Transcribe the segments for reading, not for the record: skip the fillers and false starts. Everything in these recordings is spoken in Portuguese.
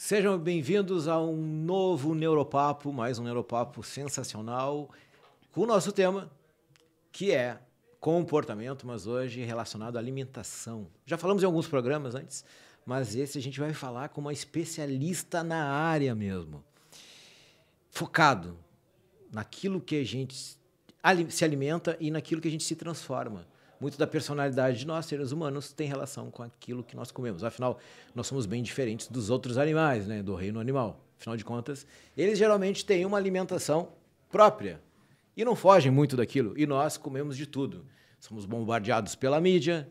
Sejam bem-vindos a um novo Neuropapo, mais um Neuropapo sensacional, com o nosso tema, que é comportamento, mas hoje relacionado à alimentação. Já falamos em alguns programas antes, mas esse a gente vai falar com uma especialista na área mesmo, focado naquilo que a gente se alimenta e naquilo que a gente se transforma. Muito da personalidade de nós, seres humanos, tem relação com aquilo que nós comemos. Afinal, nós somos bem diferentes dos outros animais, né? Do reino animal. Afinal de contas, eles geralmente têm uma alimentação própria e não fogem muito daquilo. E nós comemos de tudo. Somos bombardeados pela mídia,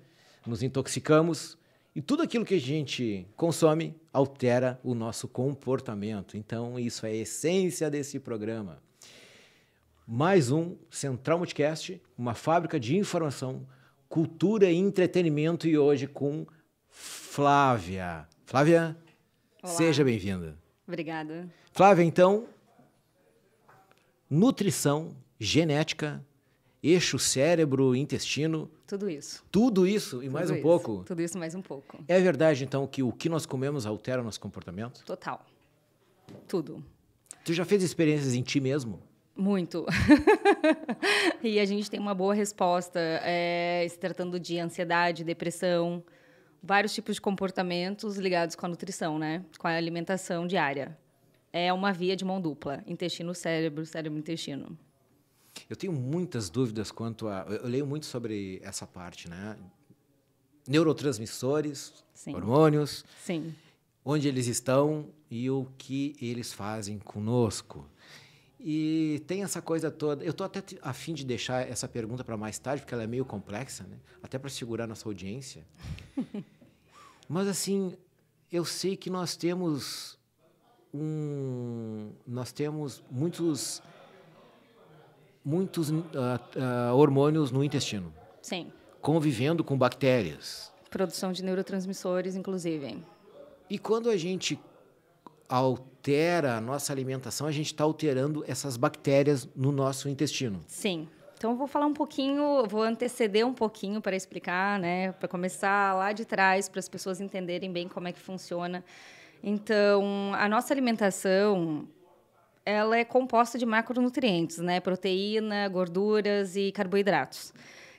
nos intoxicamos e tudo aquilo que a gente consome altera o nosso comportamento. Então, isso é a essência desse programa. Mais um Central Multicast, uma fábrica de informação, cultura e entretenimento, e hoje com Flávia. Flávia, olá. Seja bem-vinda. Obrigada. Flávia, então, nutrição, genética, eixo cérebro, intestino. Tudo isso. Tudo isso e mais um pouco. Tudo isso mais um pouco. É verdade, então, que o que nós comemos altera o nosso comportamento? Total. Tudo. Tu já fez experiências em ti mesmo? Muito. E a gente tem uma boa resposta, se tratando de ansiedade, depressão, vários tipos de comportamentos ligados com a nutrição, né? Com a alimentação diária. É uma via de mão dupla, intestino-cérebro, cérebro-intestino. Eu tenho muitas dúvidas quanto a... Eu leio muito sobre essa parte, né? Neurotransmissores, Sim. Hormônios, Sim. Onde eles estão e o que eles fazem conosco. E tem essa coisa toda... Eu estou até a fim de deixar essa pergunta para mais tarde, porque ela é meio complexa, né? Até para segurar nossa audiência. Mas, assim, eu sei que nós temos muitos hormônios no intestino. Sim. Convivendo com bactérias. Produção de neurotransmissores, inclusive. E quando a gente altera a nossa alimentação, a gente está alterando essas bactérias no nosso intestino. Sim. Então, eu vou falar um pouquinho, vou anteceder um pouquinho para explicar, né? Para começar lá de trás, para as pessoas entenderem bem como é que funciona. Então, a nossa alimentação, ela é composta de macronutrientes, né? Proteína, gorduras e carboidratos.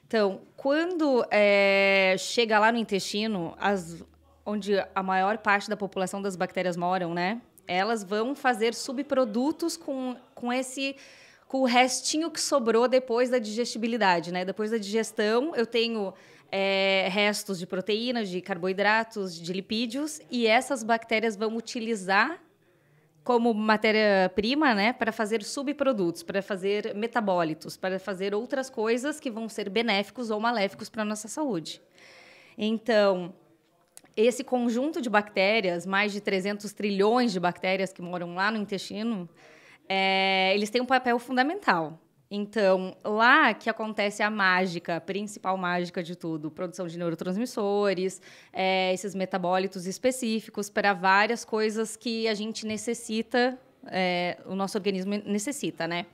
Então, quando chega lá no intestino, onde a maior parte da população das bactérias moram, né? Elas vão fazer subprodutos com o restinho que sobrou depois da digestibilidade, né? Depois da digestão, eu tenho restos de proteínas, de carboidratos, de lipídios, e essas bactérias vão utilizar como matéria-prima, né, para fazer subprodutos, para fazer metabólitos, para fazer outras coisas que vão ser benéficos ou maléficos para a nossa saúde. Então, esse conjunto de bactérias, mais de 300 trilhões de bactérias que moram lá no intestino, eles têm um papel fundamental. Então, lá que acontece a mágica, a principal mágica de tudo, produção de neurotransmissores, esses metabólitos específicos para várias coisas que a gente necessita, o nosso organismo necessita, né?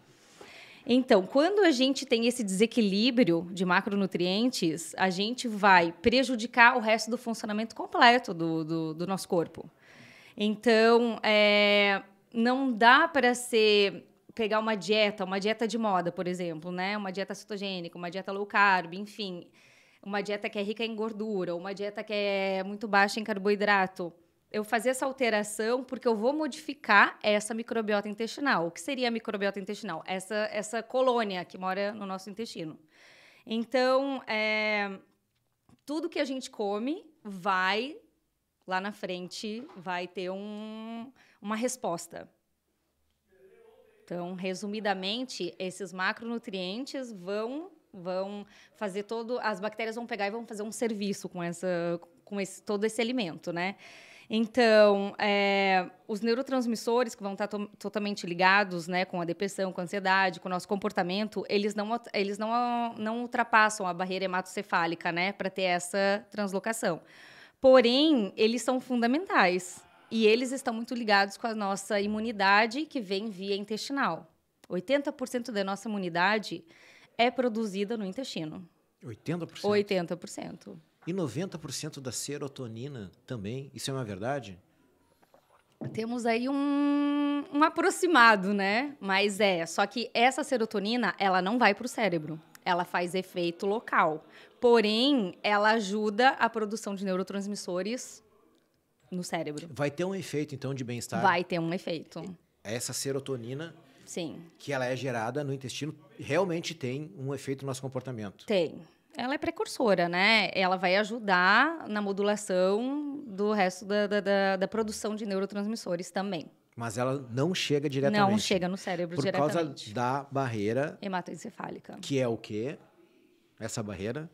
Então, quando a gente tem esse desequilíbrio de macronutrientes, a gente vai prejudicar o resto do funcionamento completo do nosso corpo. Então, não dá para pegar uma dieta de moda, por exemplo, né? Uma dieta cetogênica, uma dieta low carb, enfim, uma dieta que é rica em gordura, uma dieta que é muito baixa em carboidrato. Eu fazer essa alteração porque eu vou modificar essa microbiota intestinal. O que seria a microbiota intestinal? Essa colônia que mora no nosso intestino. Então, tudo que a gente come vai, lá na frente, vai ter uma resposta. Então, resumidamente, esses macronutrientes vão fazer as bactérias vão pegar e vão fazer um serviço com todo esse alimento, né? Então, os neurotransmissores que vão estar totalmente ligados, né, com a depressão, com a ansiedade, com o nosso comportamento, eles não ultrapassam a barreira hematocefálica, né, para ter essa translocação. Porém, eles são fundamentais. E eles estão muito ligados com a nossa imunidade, que vem via intestinal. 80% da nossa imunidade é produzida no intestino. 80%? 80%. E 90% da serotonina também? Isso é uma verdade? Temos aí um aproximado, né? Mas só que essa serotonina, ela não vai para o cérebro. Ela faz efeito local. Porém, ela ajuda a produção de neurotransmissores no cérebro. Vai ter um efeito, então, de bem-estar? Vai ter um efeito. Essa serotonina, sim, que ela é gerada no intestino, realmente tem um efeito no nosso comportamento? Tem. Ela é precursora, né? Ela vai ajudar na modulação do resto da produção de neurotransmissores também. Mas ela não chega diretamente? Não chega no cérebro por diretamente. Por causa da barreira... hematoencefálica. Que é o quê? Essa barreira?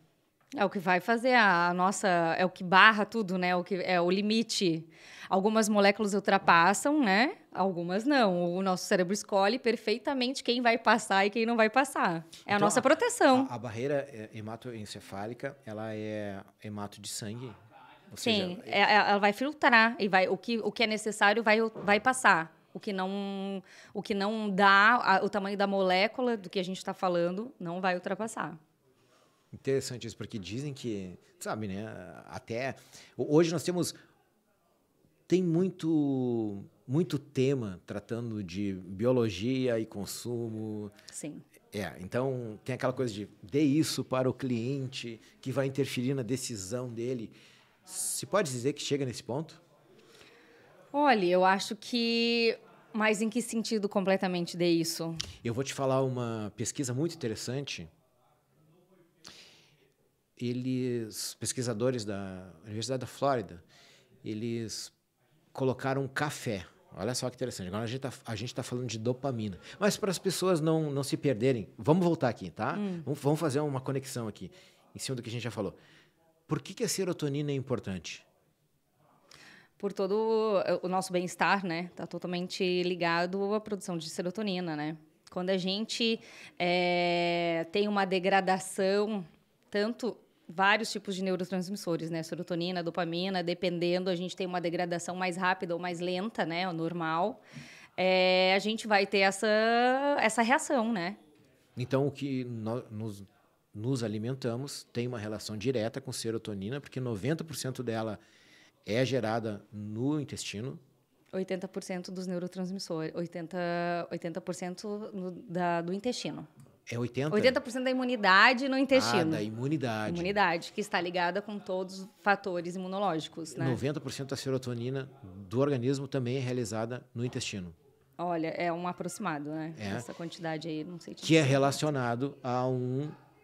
É o que vai fazer a nossa... É o que barra tudo, né? É o limite. Algumas moléculas ultrapassam, né? Algumas não. O nosso cérebro escolhe perfeitamente quem vai passar e quem não vai passar. É então, a nossa proteção. A barreira hematoencefálica, ela é hemato de sangue? Ou Sim, seja, ela vai filtrar. E o que é necessário vai passar. O que não dá, o tamanho da molécula do que a gente está falando, não vai ultrapassar. Interessante isso, porque dizem que, sabe, né? Até hoje nós tem muito tema tratando de biologia e consumo. Sim. Então tem aquela coisa de dê isso para o cliente que vai interferir na decisão dele. Se pode dizer que chega nesse ponto? Olha, eu acho que... Mas em que sentido completamente dê isso? Eu vou te falar uma pesquisa muito interessante. Pesquisadores da Universidade da Flórida, eles colocaram café. Olha só que interessante. Agora a gente tá falando de dopamina. Mas para as pessoas não se perderem, vamos voltar aqui, tá? Vamos fazer uma conexão aqui, em cima do que a gente já falou. Por que a serotonina é importante? Por todo o nosso bem-estar, né? Está totalmente ligado à produção de serotonina, né? Quando a gente tem uma degradação, tanto vários tipos de neurotransmissores, né? Serotonina, dopamina, dependendo, a gente tem uma degradação mais rápida ou mais lenta, né? O normal. A gente vai ter essa reação, né? Então, o que nos alimentamos tem uma relação direta com serotonina, porque 90% dela é gerada no intestino. 80% dos neurotransmissores, 80% do intestino. É 80%? 80% da imunidade no intestino. Da imunidade. Imunidade, que está ligada com todos os fatores imunológicos, né? 90% da serotonina do organismo também é realizada no intestino. Olha, é um aproximado, né? Essa quantidade aí, não sei te dizer. Que é relacionado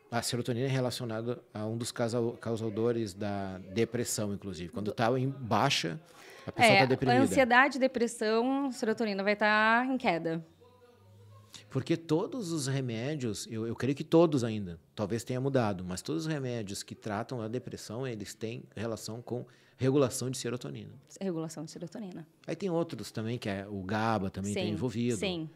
a serotonina é relacionada a um dos causadores da depressão, inclusive. Quando está em baixa, a pessoa está deprimida. Ansiedade, depressão, serotonina vai estar em queda. Porque todos os remédios, eu creio que todos ainda, talvez tenha mudado, mas todos os remédios que tratam a depressão, eles têm relação com regulação de serotonina. Regulação de serotonina. Aí tem outros também, que é o GABA também está envolvido. Sim.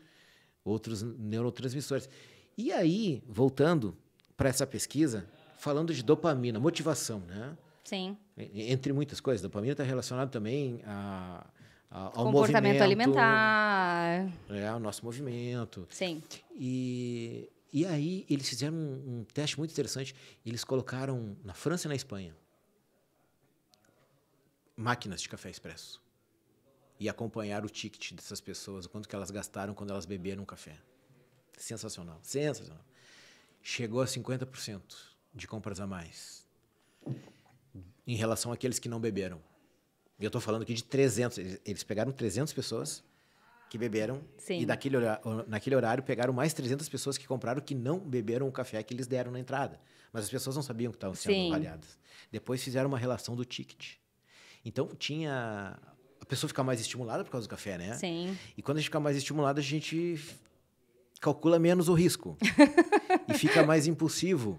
Outros neurotransmissores. E aí, voltando para essa pesquisa, falando de dopamina, motivação, né? Sim. Entre muitas coisas, dopamina está relacionado também ao comportamento alimentar. Ao nosso movimento. Sim. E aí eles fizeram um teste muito interessante. Eles colocaram na França e na Espanha máquinas de café expresso e acompanharam o ticket dessas pessoas, o quanto que elas gastaram quando elas beberam um café. Sensacional, sensacional. Chegou a 50% de compras a mais em relação àqueles que não beberam. E eu estou falando aqui de 300. Eles pegaram 300 pessoas que beberam. Sim. E naquele horário pegaram mais 300 pessoas que compraram que não beberam o café que eles deram na entrada. Mas as pessoas não sabiam que estavam sendo avaliadas. Depois fizeram uma relação do ticket. Então, a pessoa fica mais estimulada por causa do café, né? Sim. E quando a gente fica mais estimulado, a gente calcula menos o risco. E fica mais impulsivo.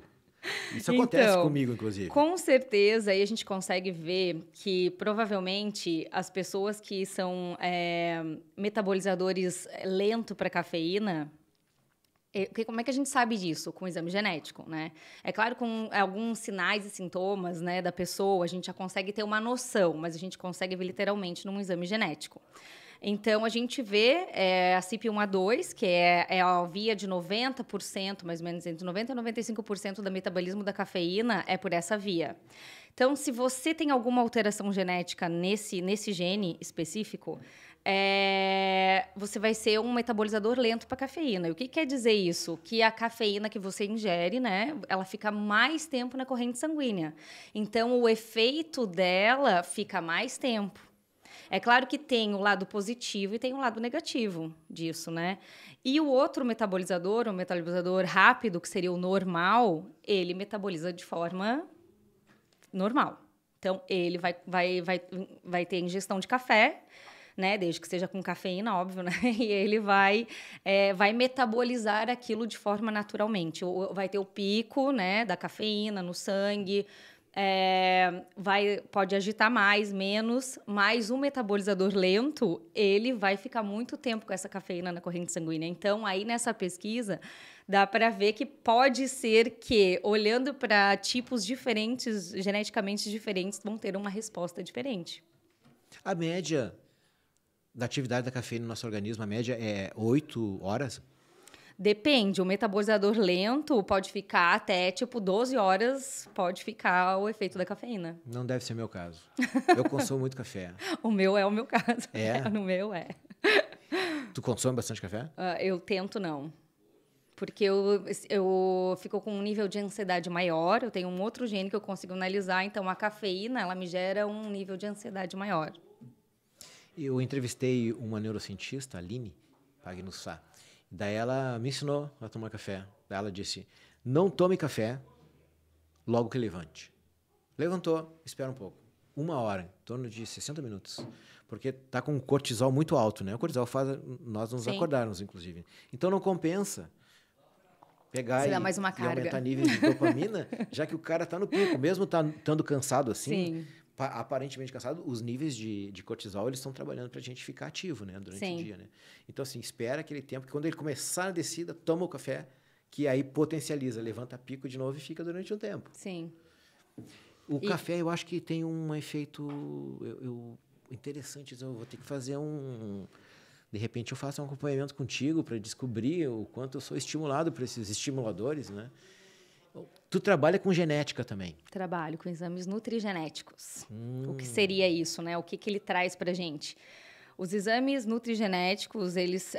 Isso acontece comigo, inclusive. Com certeza, aí a gente consegue ver que, provavelmente, as pessoas que são metabolizadores lento para cafeína... Como é que a gente sabe disso? Com o exame genético, né? É claro, com alguns sinais e sintomas, né, da pessoa, a gente já consegue ter uma noção, mas a gente consegue ver literalmente num exame genético. Então, a gente vê a CYP1A2, que é a via de 90%, mais ou menos entre 90% e 95% do metabolismo da cafeína é por essa via. Então, se você tem alguma alteração genética nesse gene específico, você vai ser um metabolizador lento para cafeína. E o que quer dizer isso? Que a cafeína que você ingere, né, ela fica mais tempo na corrente sanguínea. Então, o efeito dela fica mais tempo. É claro que tem o lado positivo e tem o lado negativo disso, né? E o outro metabolizador, o metabolizador rápido, que seria o normal, ele metaboliza de forma normal. Então, ele vai ter ingestão de café, né? Desde que seja com cafeína, óbvio, né? E ele vai metabolizar aquilo de forma naturalmente. Vai ter o pico, né, da cafeína no sangue, pode agitar mais, menos, mas o metabolizador lento, ele vai ficar muito tempo com essa cafeína na corrente sanguínea. Então, aí nessa pesquisa, dá para ver que pode ser que, olhando para tipos diferentes, geneticamente diferentes, vão ter uma resposta diferente. A média da atividade da cafeína no nosso organismo, a média é 8 horas? Depende, o metabolizador lento pode ficar até, 12 horas, pode ficar o efeito da cafeína. Não deve ser meu caso. Eu consumo muito café. O meu é o meu caso. É? No meu é. Tu consome bastante café? Eu tento não. Porque eu fico com um nível de ansiedade maior, eu tenho um outro gene que eu consigo analisar, então a cafeína, ela me gera um nível de ansiedade maior. Eu entrevistei uma neurocientista, a Aline Pagnussá. Daí ela me ensinou a tomar café. Daí ela disse, não tome café logo que levante. Levantou, espera um pouco. 1 hora, em torno de 60 minutos. Porque tá com um cortisol muito alto, né? O cortisol faz nós nos acordarmos, inclusive. Então não compensa pegar e aumentar níveis de dopamina, já que o cara tá no pico. Mesmo estando cansado assim, aparentemente cansado, os níveis de cortisol, eles estão trabalhando para a gente ficar ativo, né, durante o dia, né? Então, assim, espera aquele tempo que quando ele começar a descida, toma o café, que aí potencializa, levanta pico de novo e fica durante um tempo. Sim. O café, eu acho que tem um efeito interessante. Eu vou ter que fazer de repente, eu faço um acompanhamento contigo para descobrir o quanto eu sou estimulado por esses estimuladores, né? Tu trabalha com genética também? Trabalho com exames nutrigenéticos. O que seria isso, né? O que ele traz para a gente? Os exames nutrigenéticos, eles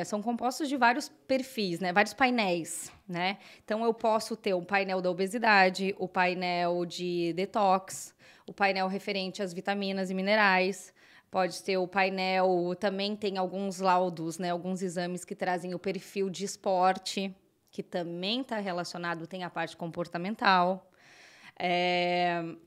são compostos de vários perfis, né? Vários painéis, né? Então, eu posso ter o painel da obesidade, o painel de detox, o painel referente às vitaminas e minerais. Pode ter o painel, também tem alguns laudos, né? Alguns exames que trazem o perfil de esporte, que também está relacionado, tem a parte comportamental.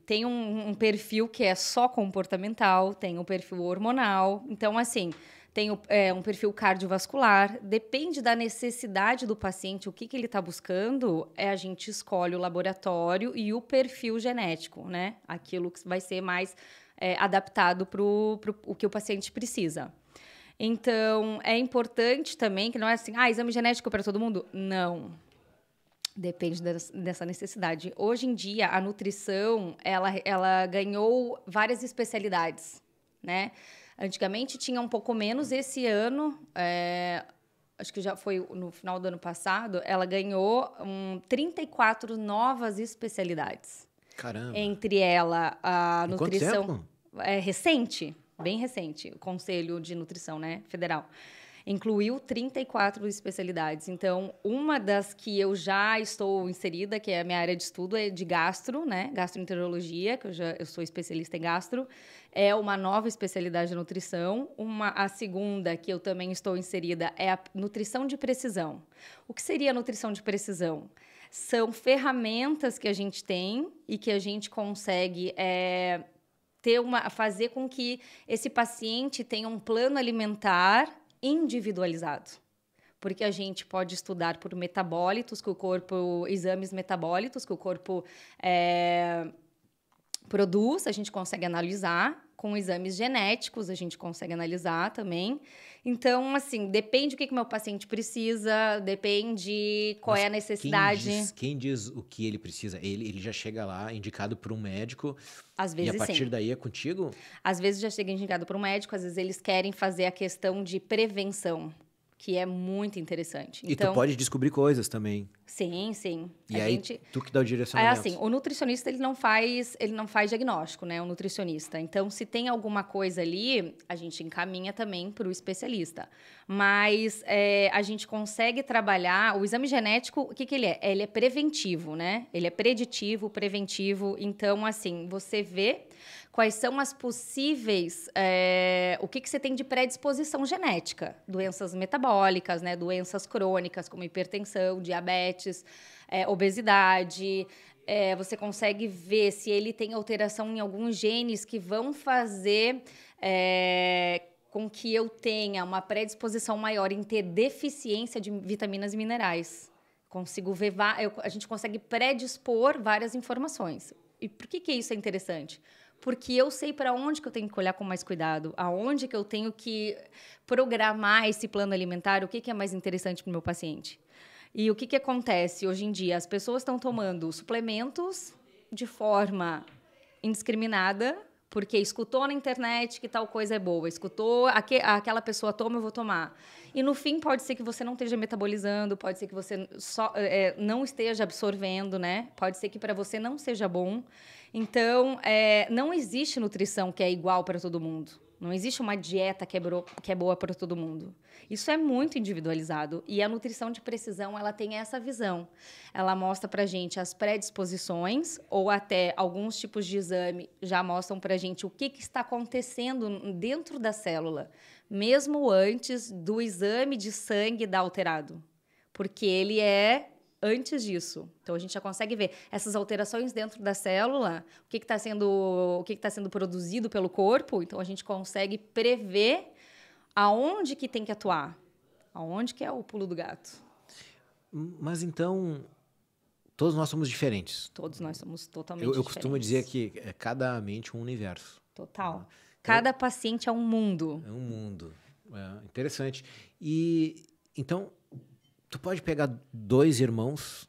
Tem um perfil que é só comportamental, tem o perfil hormonal. Então, assim, tem um perfil cardiovascular. Depende da necessidade do paciente, o que ele está buscando, a gente escolhe o laboratório e o perfil genético, né? Aquilo que vai ser mais adaptado para o que o paciente precisa. Então, é importante também que não é assim, exame genético para todo mundo? Não. Depende dessa necessidade. Hoje em dia, a nutrição, ela ganhou várias especialidades, né? Antigamente tinha um pouco menos. Esse ano, acho que já foi no final do ano passado, ela ganhou 34 novas especialidades. Caramba! Entre ela, a nutrição... Quanto tempo? É recente. Bem recente, o Conselho de Nutrição, né, Federal, incluiu 34 especialidades. Então, uma das que eu já estou inserida, que é a minha área de estudo, é de gastro, né, gastroenterologia, que eu sou especialista em gastro, é uma nova especialidade de nutrição. A segunda, que eu também estou inserida, é a nutrição de precisão. O que seria a nutrição de precisão? São ferramentas que a gente tem e que a gente consegue... fazer com que esse paciente tenha um plano alimentar individualizado. Porque a gente pode estudar por metabólitos, exames metabólitos que o corpo produz, a gente consegue analisar. Com exames genéticos, a gente consegue analisar também. Então, assim, depende do que o meu paciente precisa, depende qual é a necessidade. Quem diz o que ele precisa? Ele já chega lá indicado por um médico? Às vezes, e a partir daí é contigo? Às vezes já chega indicado por um médico, às vezes eles querem fazer a questão de prevenção. que é muito interessante. E tu pode descobrir coisas também. Sim, sim. E aí, tu que dá o direcionamento. É assim, o nutricionista, ele não faz diagnóstico, né? O nutricionista. Então, se tem alguma coisa ali, a gente encaminha também para o especialista. Mas a gente consegue trabalhar... O exame genético, o que ele é? Ele é preventivo, né? Ele é preditivo, preventivo. Então, assim, você vê quais são as possíveis... o que você tem de predisposição genética. Doenças metabólicas, né? Doenças crônicas, como hipertensão, diabetes, obesidade. Você consegue ver se ele tem alteração em alguns genes que vão fazer com que eu tenha uma predisposição maior em ter deficiência de vitaminas e minerais. Consigo ver... a gente consegue predispor várias informações. E por que isso é interessante? Porque eu sei para onde que eu tenho que olhar com mais cuidado, aonde que eu tenho que programar esse plano alimentar, o que é mais interessante para o meu paciente. E o que acontece hoje em dia? As pessoas estão tomando suplementos de forma indiscriminada, porque escutou na internet que tal coisa é boa, escutou, aquela pessoa toma, eu vou tomar. E, no fim, pode ser que você não esteja metabolizando, pode ser que você não esteja absorvendo, né? Pode ser que para você não seja bom. Então, não existe nutrição que é igual para todo mundo. Não existe uma dieta que é boa para todo mundo. Isso é muito individualizado. E a nutrição de precisão, ela tem essa visão. Ela mostra para a gente as predisposições, ou até alguns tipos de exame já mostram para a gente o que está acontecendo dentro da célula, mesmo antes do exame de sangue dar alterado. Porque ele é antes disso. Então, a gente já consegue ver essas alterações dentro da célula, o que está sendo produzido pelo corpo. Então, a gente consegue prever aonde que tem que atuar, aonde que é o pulo do gato. Mas, então, todos nós somos diferentes. Todos nós somos totalmente diferentes. Eu costumo dizer que cada mente é um universo. Total. Cada paciente é um mundo. É um mundo. Interessante. E, então... Tu pode pegar 2 irmãos,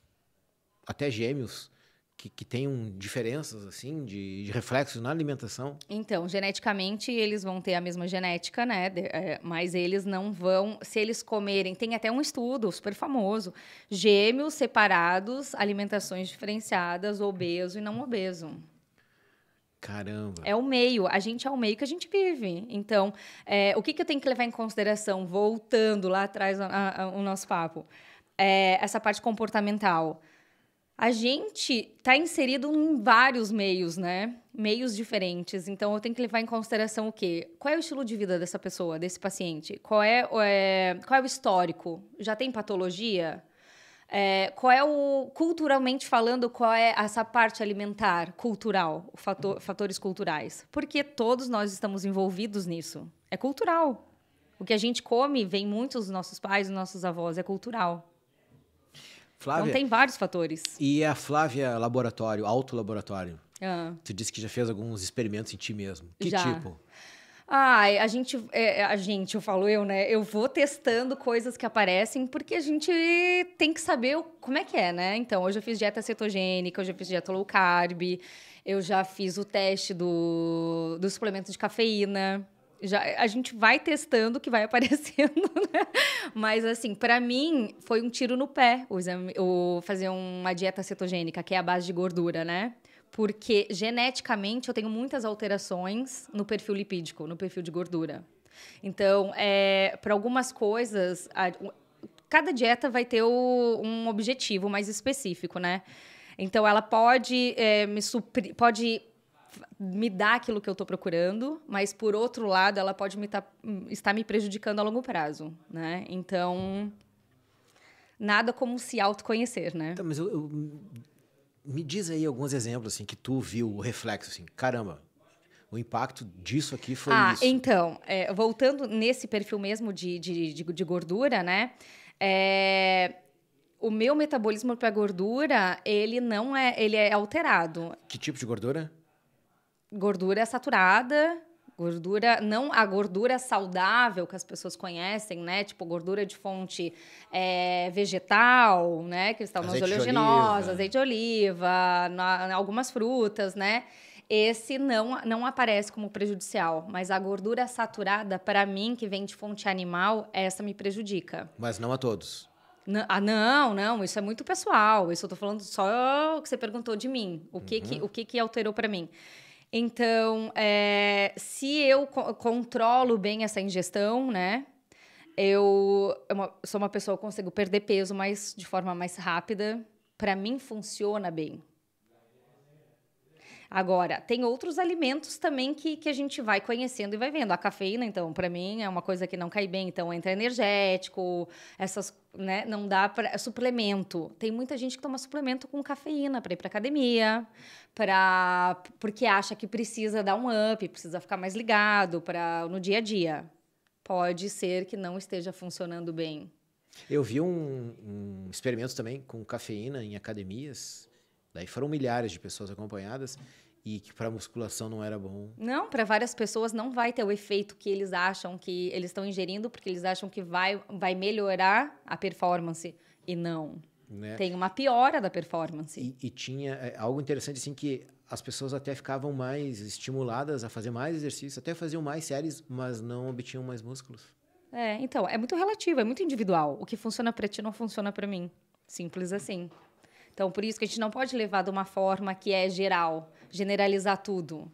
até gêmeos, que tenham diferenças assim de reflexos na alimentação? Então, geneticamente, eles vão ter a mesma genética, né? Mas eles não vão... Se eles comerem... Tem até um estudo super famoso. Gêmeos separados, alimentações diferenciadas, obeso e não obeso. Caramba! É o meio. A gente é o meio que a gente vive. Então, o que eu tenho que levar em consideração, voltando lá atrás o nosso papo? Essa parte comportamental. A gente está inserido em vários meios, né? Meios diferentes. Então, eu tenho que levar em consideração o quê? Qual é o estilo de vida dessa pessoa, desse paciente? Qual é o histórico? Já tem patologia? Culturalmente falando, qual é essa parte alimentar, cultural, fatores culturais? Porque todos nós estamos envolvidos nisso. É cultural. O que a gente come vem muito dos nossos pais, dos nossos avós, é cultural. Flávia, então, tem vários fatores. E a Flávia Laboratório, autolaboratório? Tu disse que já fez alguns experimentos em ti mesmo. Que já. tipo? Eu falo eu, né? Eu vou testando coisas que aparecem porque a gente tem que saber como é que é, né? Então, eu já fiz dieta cetogênica, eu já fiz dieta low carb, eu já fiz o teste do suplemento de cafeína. A gente vai testando o que vai aparecendo, né? Mas, assim, para mim, foi um tiro no pé fazer uma dieta cetogênica, que é a base de gordura, né? Porque, geneticamente, eu tenho muitas alterações no perfil lipídico, no perfil de gordura. Então, para algumas coisas, cada dieta vai ter um objetivo mais específico, né? Então, ela pode me dar aquilo que eu estou procurando, mas, por outro lado, ela pode estar me prejudicando a longo prazo, né? Então, nada como se autoconhecer, né? Então, mas me diz aí alguns exemplos, assim, que tu viu o reflexo, assim, caramba, o impacto disso aqui foi isso. Então, voltando nesse perfil mesmo de gordura, né? O meu metabolismo para gordura, ele é alterado. Que tipo de gordura? Gordura saturada, não a gordura saudável que as pessoas conhecem, né? Tipo, gordura de fonte vegetal, né? Que estão nas oleaginosas, azeite de oliva, algumas frutas, né? Esse não aparece como prejudicial, mas a gordura saturada, para mim, que vem de fonte animal, essa me prejudica. Mas não a todos. Não, isso é muito pessoal. Isso eu tô falando só o que você perguntou de mim. O que alterou para mim? Então, se eu controlo bem essa ingestão, né? Sou uma pessoa que consigo perder peso de forma mais rápida. Para mim, funciona bem. Agora, tem outros alimentos também que a gente vai conhecendo e vai vendo. A cafeína, então, para mim, é uma coisa que não cai bem. Então, entra energético, essas, né, não dá para... Suplemento. Tem muita gente que toma suplemento com cafeína para ir para academia, porque acha que precisa dar um up, precisa ficar mais ligado no dia a dia. Pode ser que não esteja funcionando bem. Eu vi um experimento também com cafeína em academias. Daí foram milhares de pessoas acompanhadas e que para musculação não era bom. Não, para várias pessoas não vai ter o efeito que eles acham que eles estão ingerindo, porque eles acham que vai melhorar a performance. E não. Né? Tem uma piora da performance. E tinha algo interessante, assim, que as pessoas até ficavam mais estimuladas a fazer mais exercício, até faziam mais séries, mas não obtinham mais músculos. Então, é muito relativo, é muito individual. O que funciona para ti não funciona para mim. Simples assim. Então, por isso que a gente não pode levar de uma forma que é geral, generalizar tudo.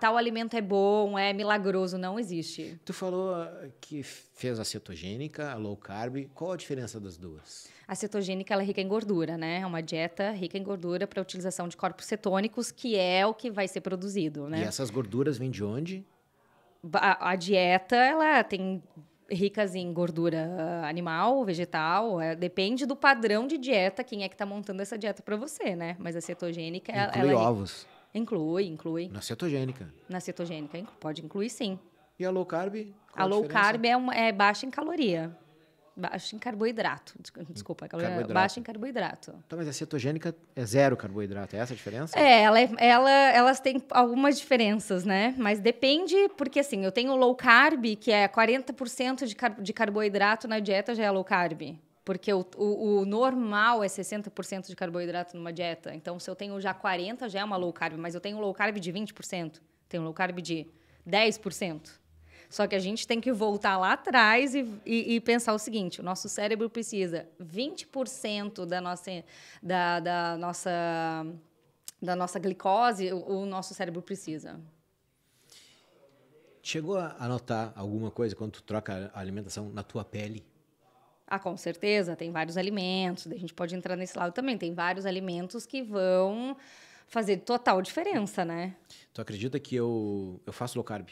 Tal alimento é bom, é milagroso. Não existe. Tu falou que fez a cetogênica, a low carb. Qual a diferença das duas? A cetogênica ela é rica em gordura, né? É uma dieta rica em gordura para utilização de corpos cetônicos, que é o que vai ser produzido, né? E essas gorduras vêm de onde? A dieta, ela tem ricas em gordura animal, vegetal, depende do padrão de dieta, quem é que está montando essa dieta para você, né? Mas a cetogênica... Inclui ovos? Inclui. Na cetogênica? Na cetogênica, pode incluir sim. E a low carb? A low carb é baixa em caloria. Baixa em carboidrato. Desculpa, baixa em carboidrato. Então, mas a cetogênica é zero carboidrato, é essa a diferença? Elas têm algumas diferenças, né? Mas depende, porque assim, eu tenho low carb, que é 40% de carboidrato na dieta, já é low carb. Porque o normal é 60% de carboidrato numa dieta. Então, se eu tenho já 40%, já é uma low carb. Mas eu tenho low carb de 20%. Tenho low carb de 10%. Só que a gente tem que voltar lá atrás e pensar o seguinte: o nosso cérebro precisa 20% da nossa glicose, o nosso cérebro precisa. Chegou a notar alguma coisa quando tu troca a alimentação na tua pele? Com certeza. Tem vários alimentos, a gente pode entrar nesse lado também. Tem vários alimentos que vão fazer total diferença, né? Tu acredita que eu faço low carb?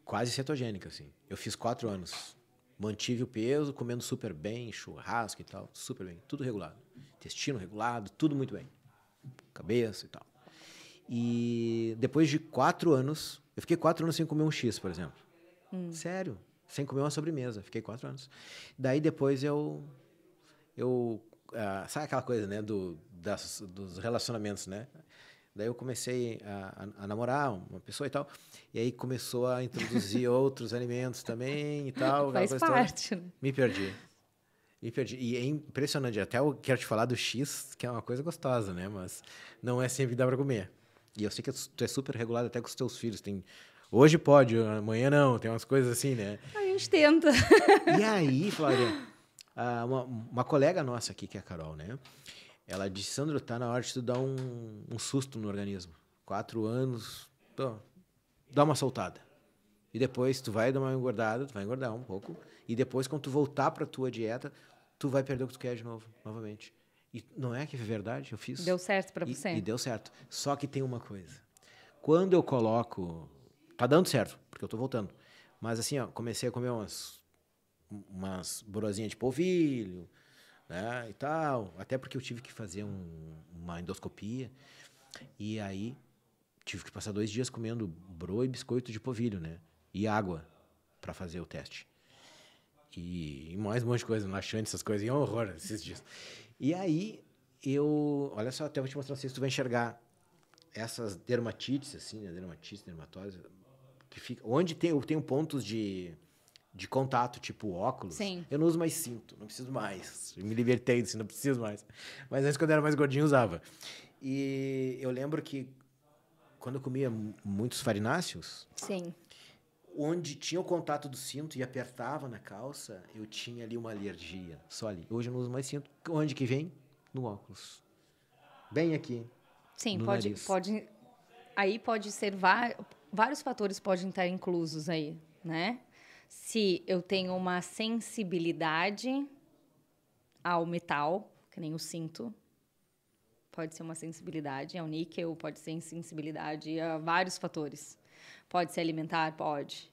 Quase cetogênica, assim. Eu fiz 4 anos. Mantive o peso, comendo super bem, churrasco e tal, super bem. Tudo regulado. Intestino regulado, tudo muito bem. Cabeça e tal. E depois de 4 anos, eu fiquei 4 anos sem comer um X, por exemplo. Sério. Sem comer uma sobremesa. Fiquei 4 anos. Daí depois sabe aquela coisa, né, dos relacionamentos, né? Daí eu comecei a namorar uma pessoa e tal. E aí começou a introduzir outros alimentos também e tal. Faz parte. Toda. Me perdi. E é impressionante. Até eu quero te falar do X, que é uma coisa gostosa, né? Mas não é sempre que dá pra comer. E eu sei que tu é super regulado até com os teus filhos. Hoje pode, amanhã não. Tem umas coisas assim, né? A gente tenta. E aí, Flávia, uma colega nossa aqui, que é a Carol, né? Ela disse: Sandro, tá na hora de tu dar um susto no organismo. 4 anos, dá uma soltada. E depois tu vai dar uma engordada, tu vai engordar um pouco. E depois, quando tu voltar pra tua dieta, tu vai perder o que tu quer novamente. E não é que é verdade? Eu fiz. Deu certo pra você. E deu certo. Só que tem uma coisa. Quando eu coloco... Tá dando certo, porque eu tô voltando. Mas assim, comecei a comer umas brosinhas de polvilho, né, e tal, até porque eu tive que fazer uma endoscopia, e aí tive que passar 2 dias comendo bro e biscoito de polvilho, né, e água para fazer o teste. E mais um monte de coisa, laxante, essas coisas, e é um horror esses dias. E aí olha só, até vou te mostrar se tu vai enxergar essas dermatites, assim, né, dermatose, que fica, onde eu tenho pontos de contato, tipo óculos. Sim. Eu não uso mais cinto, não preciso mais. Eu me libertei disso, não preciso mais. Mas antes, quando eu era mais gordinho, usava. E eu lembro que quando eu comia muitos farináceos, Sim. onde tinha o contato do cinto e apertava na calça, eu tinha ali uma alergia, só ali. Hoje eu não uso mais cinto. Onde que vem? No óculos. Bem aqui, Sim, no nariz. aí pode ser vários fatores podem estar inclusos aí, né? Se eu tenho uma sensibilidade ao metal, que nem o cinto, pode ser uma sensibilidade ao níquel, pode ser insensibilidade a vários fatores. Pode ser alimentar, pode.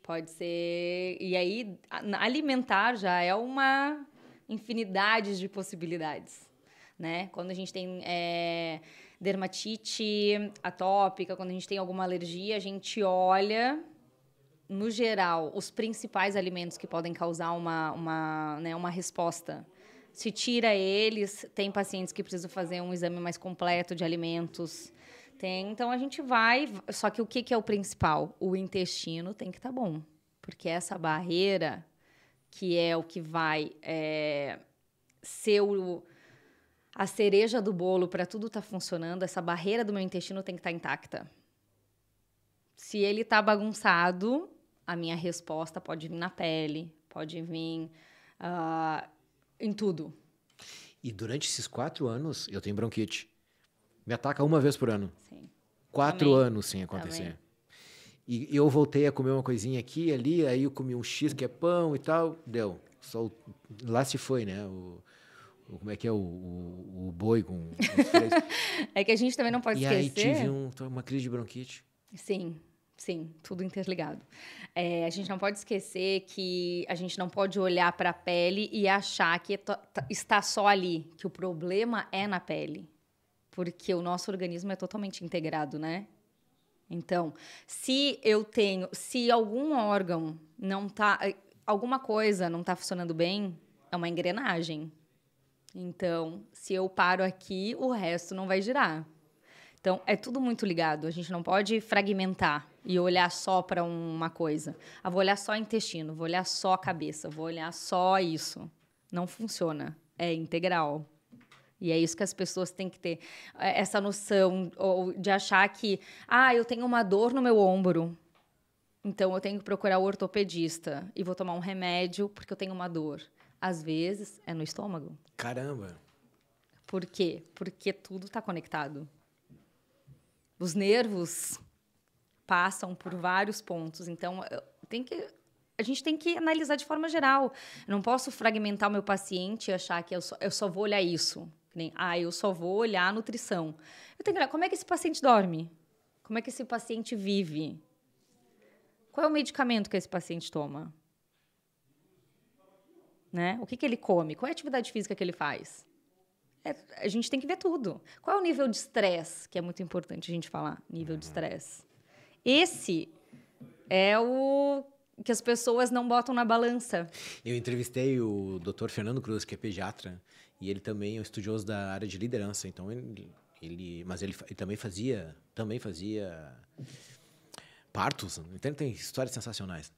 Pode ser. E aí, alimentar já é uma infinidade de possibilidades, né? Quando a gente tem dermatite atópica, quando a gente tem alguma alergia, a gente olha, no geral, os principais alimentos que podem causar uma resposta. Se tira eles, tem pacientes que precisam fazer um exame mais completo de alimentos. Então, a gente vai... Só que o que é o principal? O intestino tem que estar bom. Porque essa barreira, que é o que vai ser a cereja do bolo para tudo estar funcionando, essa barreira do meu intestino tem que estar intacta. Se ele está bagunçado, a minha resposta pode vir na pele, pode vir em tudo. E durante esses 4 anos, eu tenho bronquite. Me ataca uma vez por ano. Sim. 4 Também. anos sem acontecer. Também. E eu voltei a comer uma coisinha aqui e ali, aí eu comi um X que é pão e tal, deu. Lá se foi, né? Como é que é o boi com os freios. É que a gente também não pode E esquecer... aí tive uma crise de bronquite. Sim, tudo interligado. A gente não pode esquecer que a gente não pode olhar para a pele e achar que está só ali, que o problema é na pele. Porque o nosso organismo é totalmente integrado, né? Então, se algum órgão não tá, alguma coisa não está funcionando bem, é uma engrenagem. Então, se eu paro aqui, o resto não vai girar. Então, é tudo muito ligado. A gente não pode fragmentar e olhar só para uma coisa. Vou olhar só intestino, vou olhar só a cabeça, vou olhar só isso. Não funciona. É integral. E é isso que as pessoas têm que ter. Essa noção de achar que... eu tenho uma dor no meu ombro, então eu tenho que procurar o ortopedista e vou tomar um remédio porque eu tenho uma dor. Às vezes, é no estômago. Caramba! Por quê? Porque tudo está conectado. Os nervos passam por vários pontos. Então, a gente tem que analisar de forma geral. Eu não posso fragmentar o meu paciente e achar que eu só vou olhar isso. Nem, eu só vou olhar a nutrição. Eu tenho que olhar como é que esse paciente dorme. Como é que esse paciente vive. Qual é o medicamento que esse paciente toma? Né? O que ele come? Qual é a atividade física que ele faz? A gente tem que ver tudo. Qual é o nível de estresse, que é muito importante a gente falar, nível de estresse. Esse é o que as pessoas não botam na balança. Eu entrevistei o Dr. Fernando Cruz, que é pediatra, e ele também é um estudioso da área de liderança. Então, ele também fazia partos. Então, ele tem histórias sensacionais.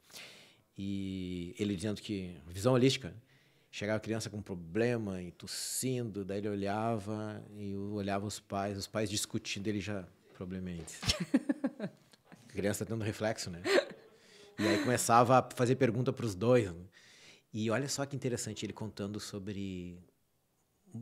E ele dizendo que visão holística. Chegava a criança com problema e tossindo, daí ele olhava e olhava os pais discutindo, ele já, problemente. A criança tendo reflexo, né? E aí começava a fazer pergunta para os dois. Né? E olha só que interessante ele contando sobre...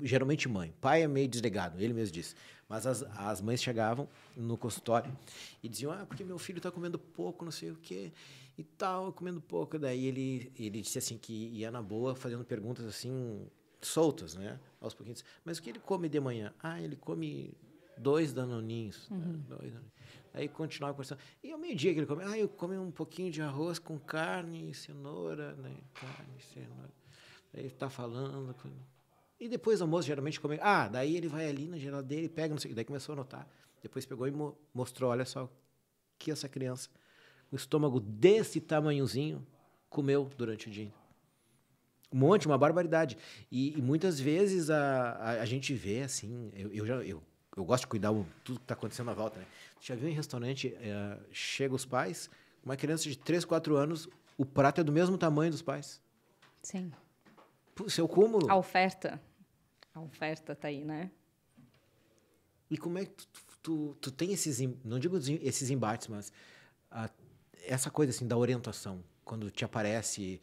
Geralmente mãe. Pai é meio desligado, ele mesmo disse. Mas as mães chegavam no consultório e diziam, porque meu filho está comendo pouco, não sei o quê, e tal, comendo pouco. Daí ele disse assim que ia na boa, fazendo perguntas assim, soltas, né? Aos pouquinhos. Mas o que ele come de manhã? Ele come 2 danoninhos. Uhum. 2 danoninhos. Aí continuava conversando. E ao meio-dia que ele come, eu como um pouquinho de arroz com carne e cenoura, né? Carne e cenoura. Aí ele está falando... E depois do almoço, geralmente, come... daí ele vai ali na geladeira e pega, não sei o que. Daí começou a anotar. Depois pegou e mostrou, olha só, que essa criança, com o estômago desse tamanhozinho, comeu durante o dia. Um monte, uma barbaridade. E muitas vezes a gente vê, assim, eu gosto de cuidar de tudo que está acontecendo à volta, né? Já viu em restaurante, chega os pais, uma criança de 3, 4 anos, o prato é do mesmo tamanho dos pais. Sim. Seu cúmulo. A oferta está aí, né? E como é que tu tem esses, não digo esses embates, mas essa coisa assim da orientação, quando te aparece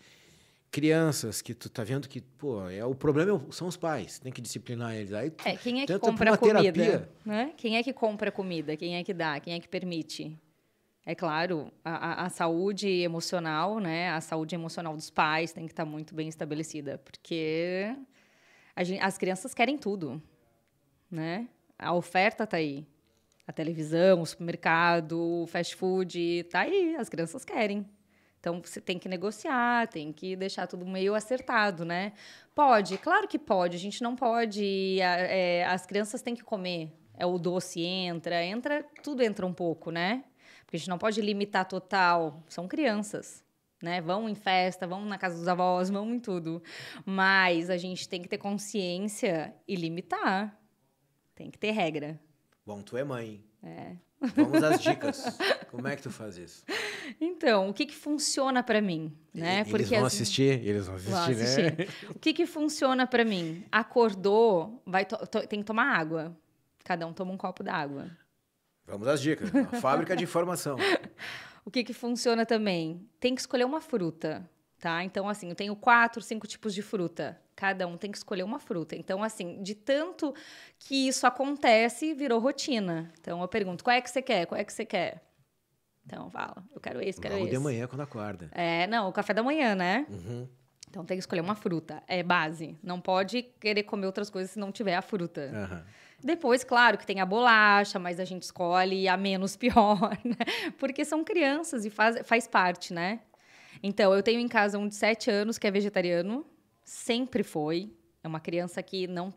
crianças que tu tá vendo que, pô, o problema são os pais, tem que disciplinar eles. Aí tu Quem é que tenta compra uma a comida? terapia. Né? Quem é que compra a comida? Quem é que dá? Quem é que permite? É claro, a saúde emocional, né? A saúde emocional dos pais tem que estar muito bem estabelecida, porque as crianças querem tudo, né? A oferta está aí. A televisão, o supermercado, o fast food, tá aí, as crianças querem. Então, você tem que negociar, tem que deixar tudo meio acertado, né? Pode, claro que pode. A gente não pode... as crianças têm que comer. O doce tudo entra um pouco, né? Porque a gente não pode limitar total. São crianças, né? Vão em festa, vão na casa dos avós, vão em tudo. Mas a gente tem que ter consciência e limitar. Tem que ter regra. Bom, tu é mãe. Vamos às dicas. Como é que tu faz isso? Então, o que funciona para mim, né? Eles vão assistir, né? O que funciona para mim? Acordou, tem que tomar água. Cada um toma um copo d'água. Vamos às dicas. Uma fábrica de informação. O que funciona também? Tem que escolher uma fruta, tá? Então, assim, eu tenho 4, 5 tipos de fruta. Cada um tem que escolher uma fruta. Então, assim, de tanto que isso acontece, virou rotina. Então, eu pergunto, qual é que você quer? Qual é que você quer? Então, fala, eu quero esse, quero Logo esse. de manhã, quando acorda. Não, o café da manhã, né? Uhum. Então, tem que escolher uma fruta. É base. Não pode querer comer outras coisas se não tiver a fruta. Uhum. Depois, claro, que tem a bolacha, mas a gente escolhe a menos pior, né? Porque são crianças e faz parte, né? Então, eu tenho em casa um de 7 anos que é vegetariano. Sempre foi. É uma criança que não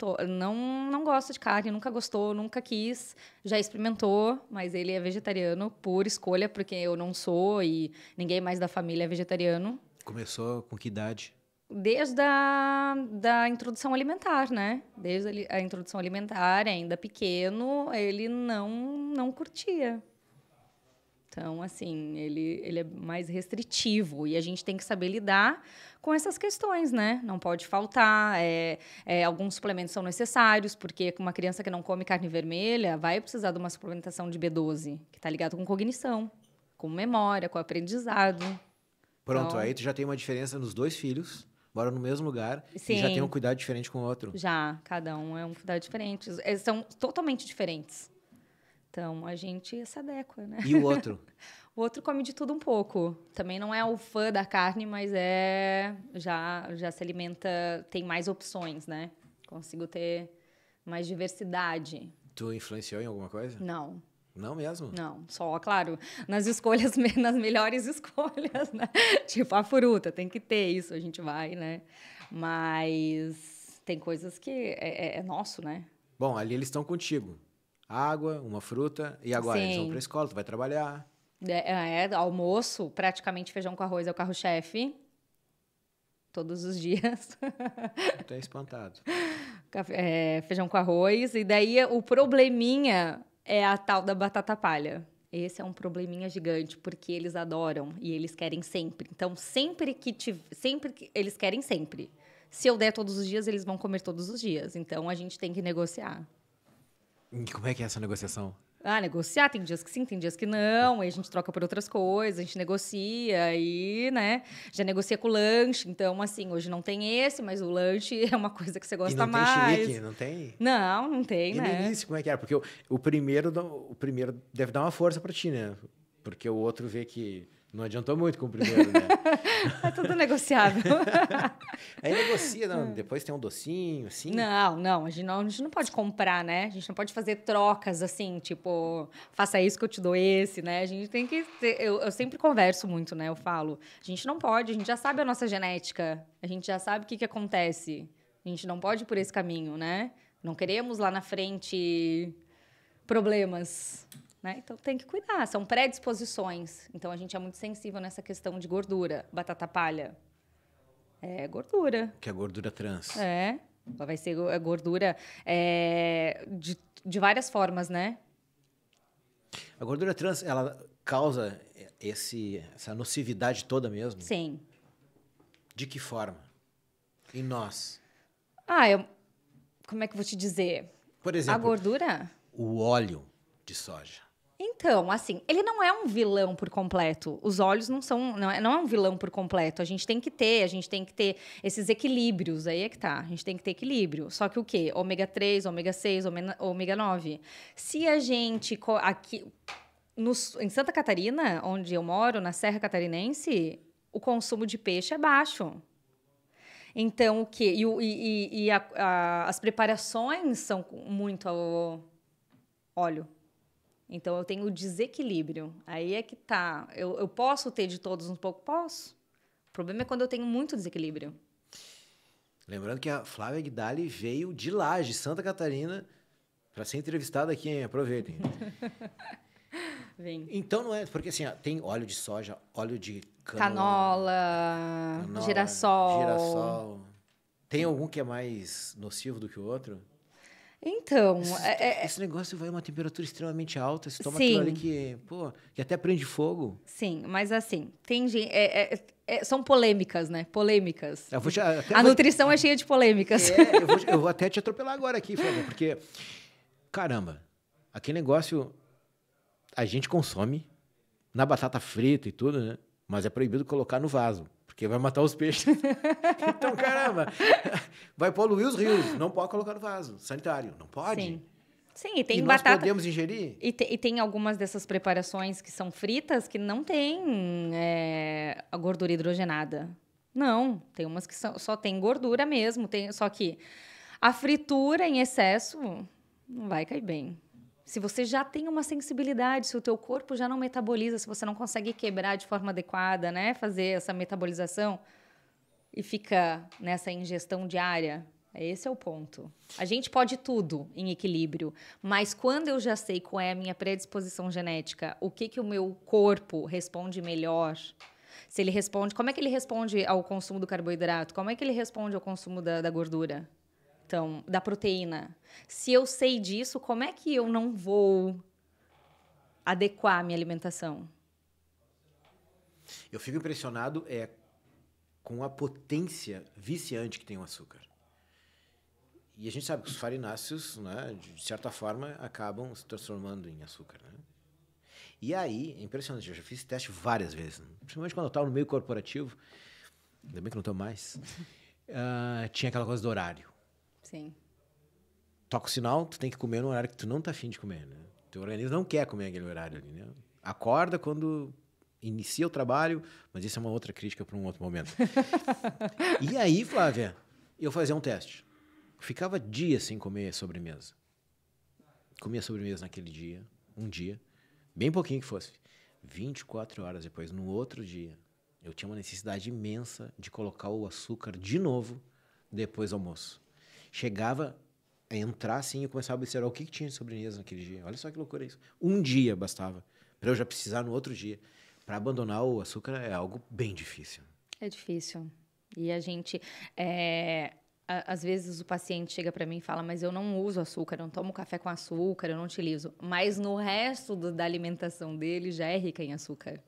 gosta de carne, nunca gostou, nunca quis, já experimentou, mas ele é vegetariano por escolha, porque eu não sou e ninguém mais da família é vegetariano. Começou com que idade? Desde da introdução alimentar, né? Desde a introdução alimentar, ainda pequeno, ele não curtia. Então, assim, ele é mais restritivo e a gente tem que saber lidar com essas questões, né? Não pode faltar, alguns suplementos são necessários, porque uma criança que não come carne vermelha vai precisar de uma suplementação de B12, que está ligado com cognição, com memória, com aprendizado. Pronto, Então, aí tu já tem uma diferença nos 2 filhos, moram no mesmo lugar, sim, e já tem um cuidado diferente com o outro. Já, cada um é um cuidado diferente. São totalmente diferentes. Então, a gente se adequa, né? E o outro? O outro come de tudo um pouco. Também não é o fã da carne, mas já se alimenta, tem mais opções, né? Consigo ter mais diversidade. Tu influenciou em alguma coisa? Não. Não mesmo? Não, só, claro, nas escolhas, nas melhores escolhas, né? Tipo, a fruta, tem que ter isso, a gente vai, né? Mas tem coisas que é nosso, né? Bom, ali eles estão contigo. Água, uma fruta, e agora Sim. eles vão para a escola, tu vai trabalhar. Almoço, praticamente feijão com arroz é o carro-chefe. Todos os dias. Tô espantado. Feijão com arroz. E daí o probleminha é a tal da batata palha. Esse é um probleminha gigante, porque eles adoram e eles querem sempre. Então, eles querem sempre. Se eu der todos os dias, eles vão comer todos os dias. Então, a gente tem que negociar. E como é que é essa negociação? Negociar, tem dias que sim, tem dias que não, aí a gente troca por outras coisas, a gente negocia, aí, né, já negocia com o lanche, então, assim, hoje não tem esse, mas o lanche é uma coisa que você gosta mais. E não tem chilique, não tem? Não tem, e né? no início, como é que era? Porque o primeiro deve dar uma força pra ti, né? Porque o outro vê que não adiantou muito com o primeiro, né? É tudo negociável. Aí negocia, não, depois tem um docinho, assim. Não, a gente não pode comprar, né? A gente não pode fazer trocas assim, tipo, faça isso que eu te dou esse, né? A gente tem que ter, eu sempre converso muito, né? Eu falo, a gente não pode, a gente já sabe a nossa genética, a gente já sabe o que acontece. A gente não pode ir por esse caminho, né? Não queremos lá na frente problemas, né? Então tem que cuidar, são predisposições. Então a gente é muito sensível nessa questão de gordura, batata palha. É gordura. Que é gordura trans. Vai ser gordura de várias formas, né? A gordura trans, ela causa essa nocividade toda mesmo? Sim. De que forma? Em nós? Como é que eu vou te dizer? Por exemplo... A gordura? o óleo de soja? Então, assim, ele não é um vilão por completo. Os óleos não é um vilão por completo. A gente tem que ter esses equilíbrios. Aí é que tá. A gente tem que ter equilíbrio. Só que o quê? Ômega 3, ômega 6, ômega 9. Se a gente aqui em Santa Catarina, onde eu moro, na Serra Catarinense, o consumo de peixe é baixo. Então, o quê? As preparações são com muito óleo. Então, eu tenho o desequilíbrio. Aí é que tá. Eu posso ter de todos um pouco? Posso. O problema é quando eu tenho muito desequilíbrio. Lembrando que a Flávia Guidali veio de Laje, Santa Catarina, para ser entrevistada aqui, hein? Aproveitem. Vem. Então, não é... Porque, assim, tem óleo de soja, óleo de Canola, girassol. Tem algum que é mais nocivo do que o outro? Então, Esse negócio vai a uma temperatura extremamente alta, você toma sim. aquilo ali que até prende fogo. Sim, mas assim, tem gente... são polêmicas, né? Polêmicas. A nutrição é cheia de polêmicas. Eu vou até te atropelar agora aqui, Flávia, porque, caramba, aquele negócio a gente consome na batata frita e tudo, né? Mas é proibido colocar no vaso, porque vai matar os peixes. Então, caramba, vai poluir os rios. Não pode colocar no vaso sanitário. Não pode. Sim. Sim, e tem nós podemos ingerir? E tem algumas dessas preparações que são fritas que não tem a gordura hidrogenada. Não, tem umas que só tem gordura mesmo. Só que a fritura em excesso não vai cair bem. Se você já tem uma sensibilidade, se o teu corpo já não metaboliza, se você não consegue quebrar de forma adequada, né, fazer essa metabolização e fica nessa ingestão diária, esse é o ponto. A gente pode tudo em equilíbrio, mas quando eu já sei qual é a minha predisposição genética, o que o meu corpo responde melhor, se ele responde, como é que ele responde ao consumo do carboidrato, como é que ele responde ao consumo da gordura? Então, da proteína. Se eu sei disso, como é que eu não vou adequar a minha alimentação? Eu fico impressionado com a potência viciante que tem o açúcar. E a gente sabe que os farináceos, né, de certa forma, acabam se transformando em açúcar. Né? E aí, é impressionante, eu já fiz esse teste várias vezes. Né? Principalmente quando eu estava no meio corporativo, ainda bem que não estou mais, tinha aquela coisa do horário. Sim. Toca o sinal, tu tem que comer no horário que tu não tá afim de comer, né? Teu organismo não quer comer aquele horário ali, né? Acorda quando inicia o trabalho, mas isso é uma outra crítica para um outro momento. E aí, Flávia, eu fazia um teste. Ficava dias sem comer sobremesa. Comia sobremesa naquele dia, um dia, bem pouquinho que fosse. 24 horas depois, no outro dia, eu tinha uma necessidade imensa de colocar o açúcar de novo depois do almoço. Chegava a entrar assim e começava a observar o que tinha de sobremesa naquele dia. Olha só que loucura isso. Um dia bastava para eu já precisar no outro dia. Para abandonar o açúcar é algo bem difícil. É difícil. E a gente... às vezes o paciente chega para mim e fala, mas eu não uso açúcar, eu não tomo café com açúcar, eu não utilizo. Mas no resto da alimentação dele já é rica em açúcar.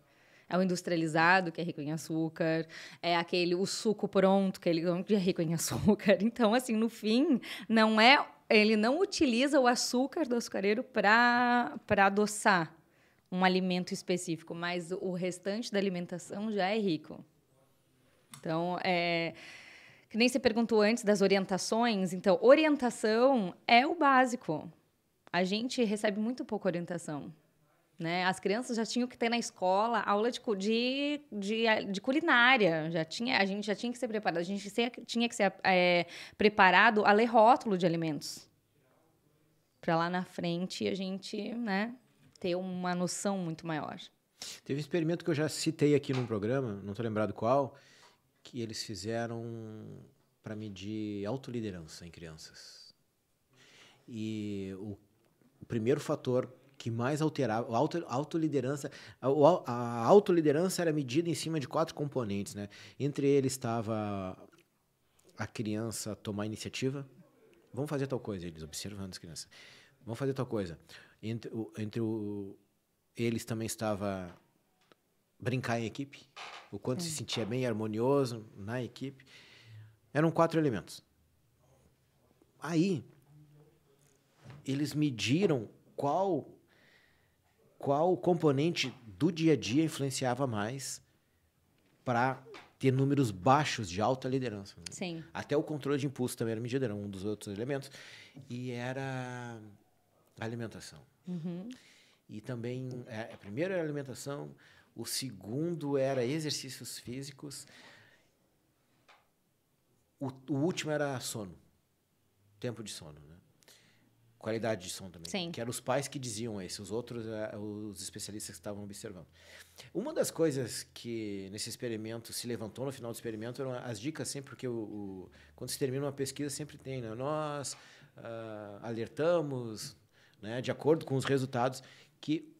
É o industrializado, que é rico em açúcar. É o suco pronto, que é rico em açúcar. Então, assim, no fim, ele não utiliza o açúcar do açucareiro para adoçar um alimento específico, mas o restante da alimentação já é rico. Então, que nem você perguntou antes das orientações. Então, orientação é o básico. A gente recebe muito pouca orientação. Né? As crianças já tinham que ter na escola aula de culinária. A gente já tinha que ser preparado. A gente tinha que ser preparado a ler rótulo de alimentos. Para lá na frente a gente, né, ter uma noção muito maior. Teve um experimento que eu já citei aqui num programa, não estou lembrado qual, que eles fizeram para medir autoliderança em crianças. E o primeiro fator que mais alterava, a autoliderança era medida em cima de 4 componentes, né? Entre eles estava a criança tomar iniciativa. Vamos fazer tal coisa, eles observando as crianças. Vamos fazer tal coisa. Eles também estava brincar em equipe, o quanto se sentia bem harmonioso na equipe. Eram 4 elementos. Aí, eles mediram qual componente do dia a dia influenciava mais para ter números baixos de alta liderança. Né? Sim. Até o controle de impulso também era medida, era um dos outros elementos. E era a alimentação. E também, primeiro era a alimentação, o segundo era exercícios físicos, o último era sono, tempo de sono, né? Qualidade de sono também. Sim. Que eram os pais que diziam isso, os outros, os especialistas que estavam observando. Uma das coisas que nesse experimento se levantou no final do experimento eram as dicas sempre, porque quando se termina uma pesquisa sempre tem, né? Nós alertamos, né, de acordo com os resultados, que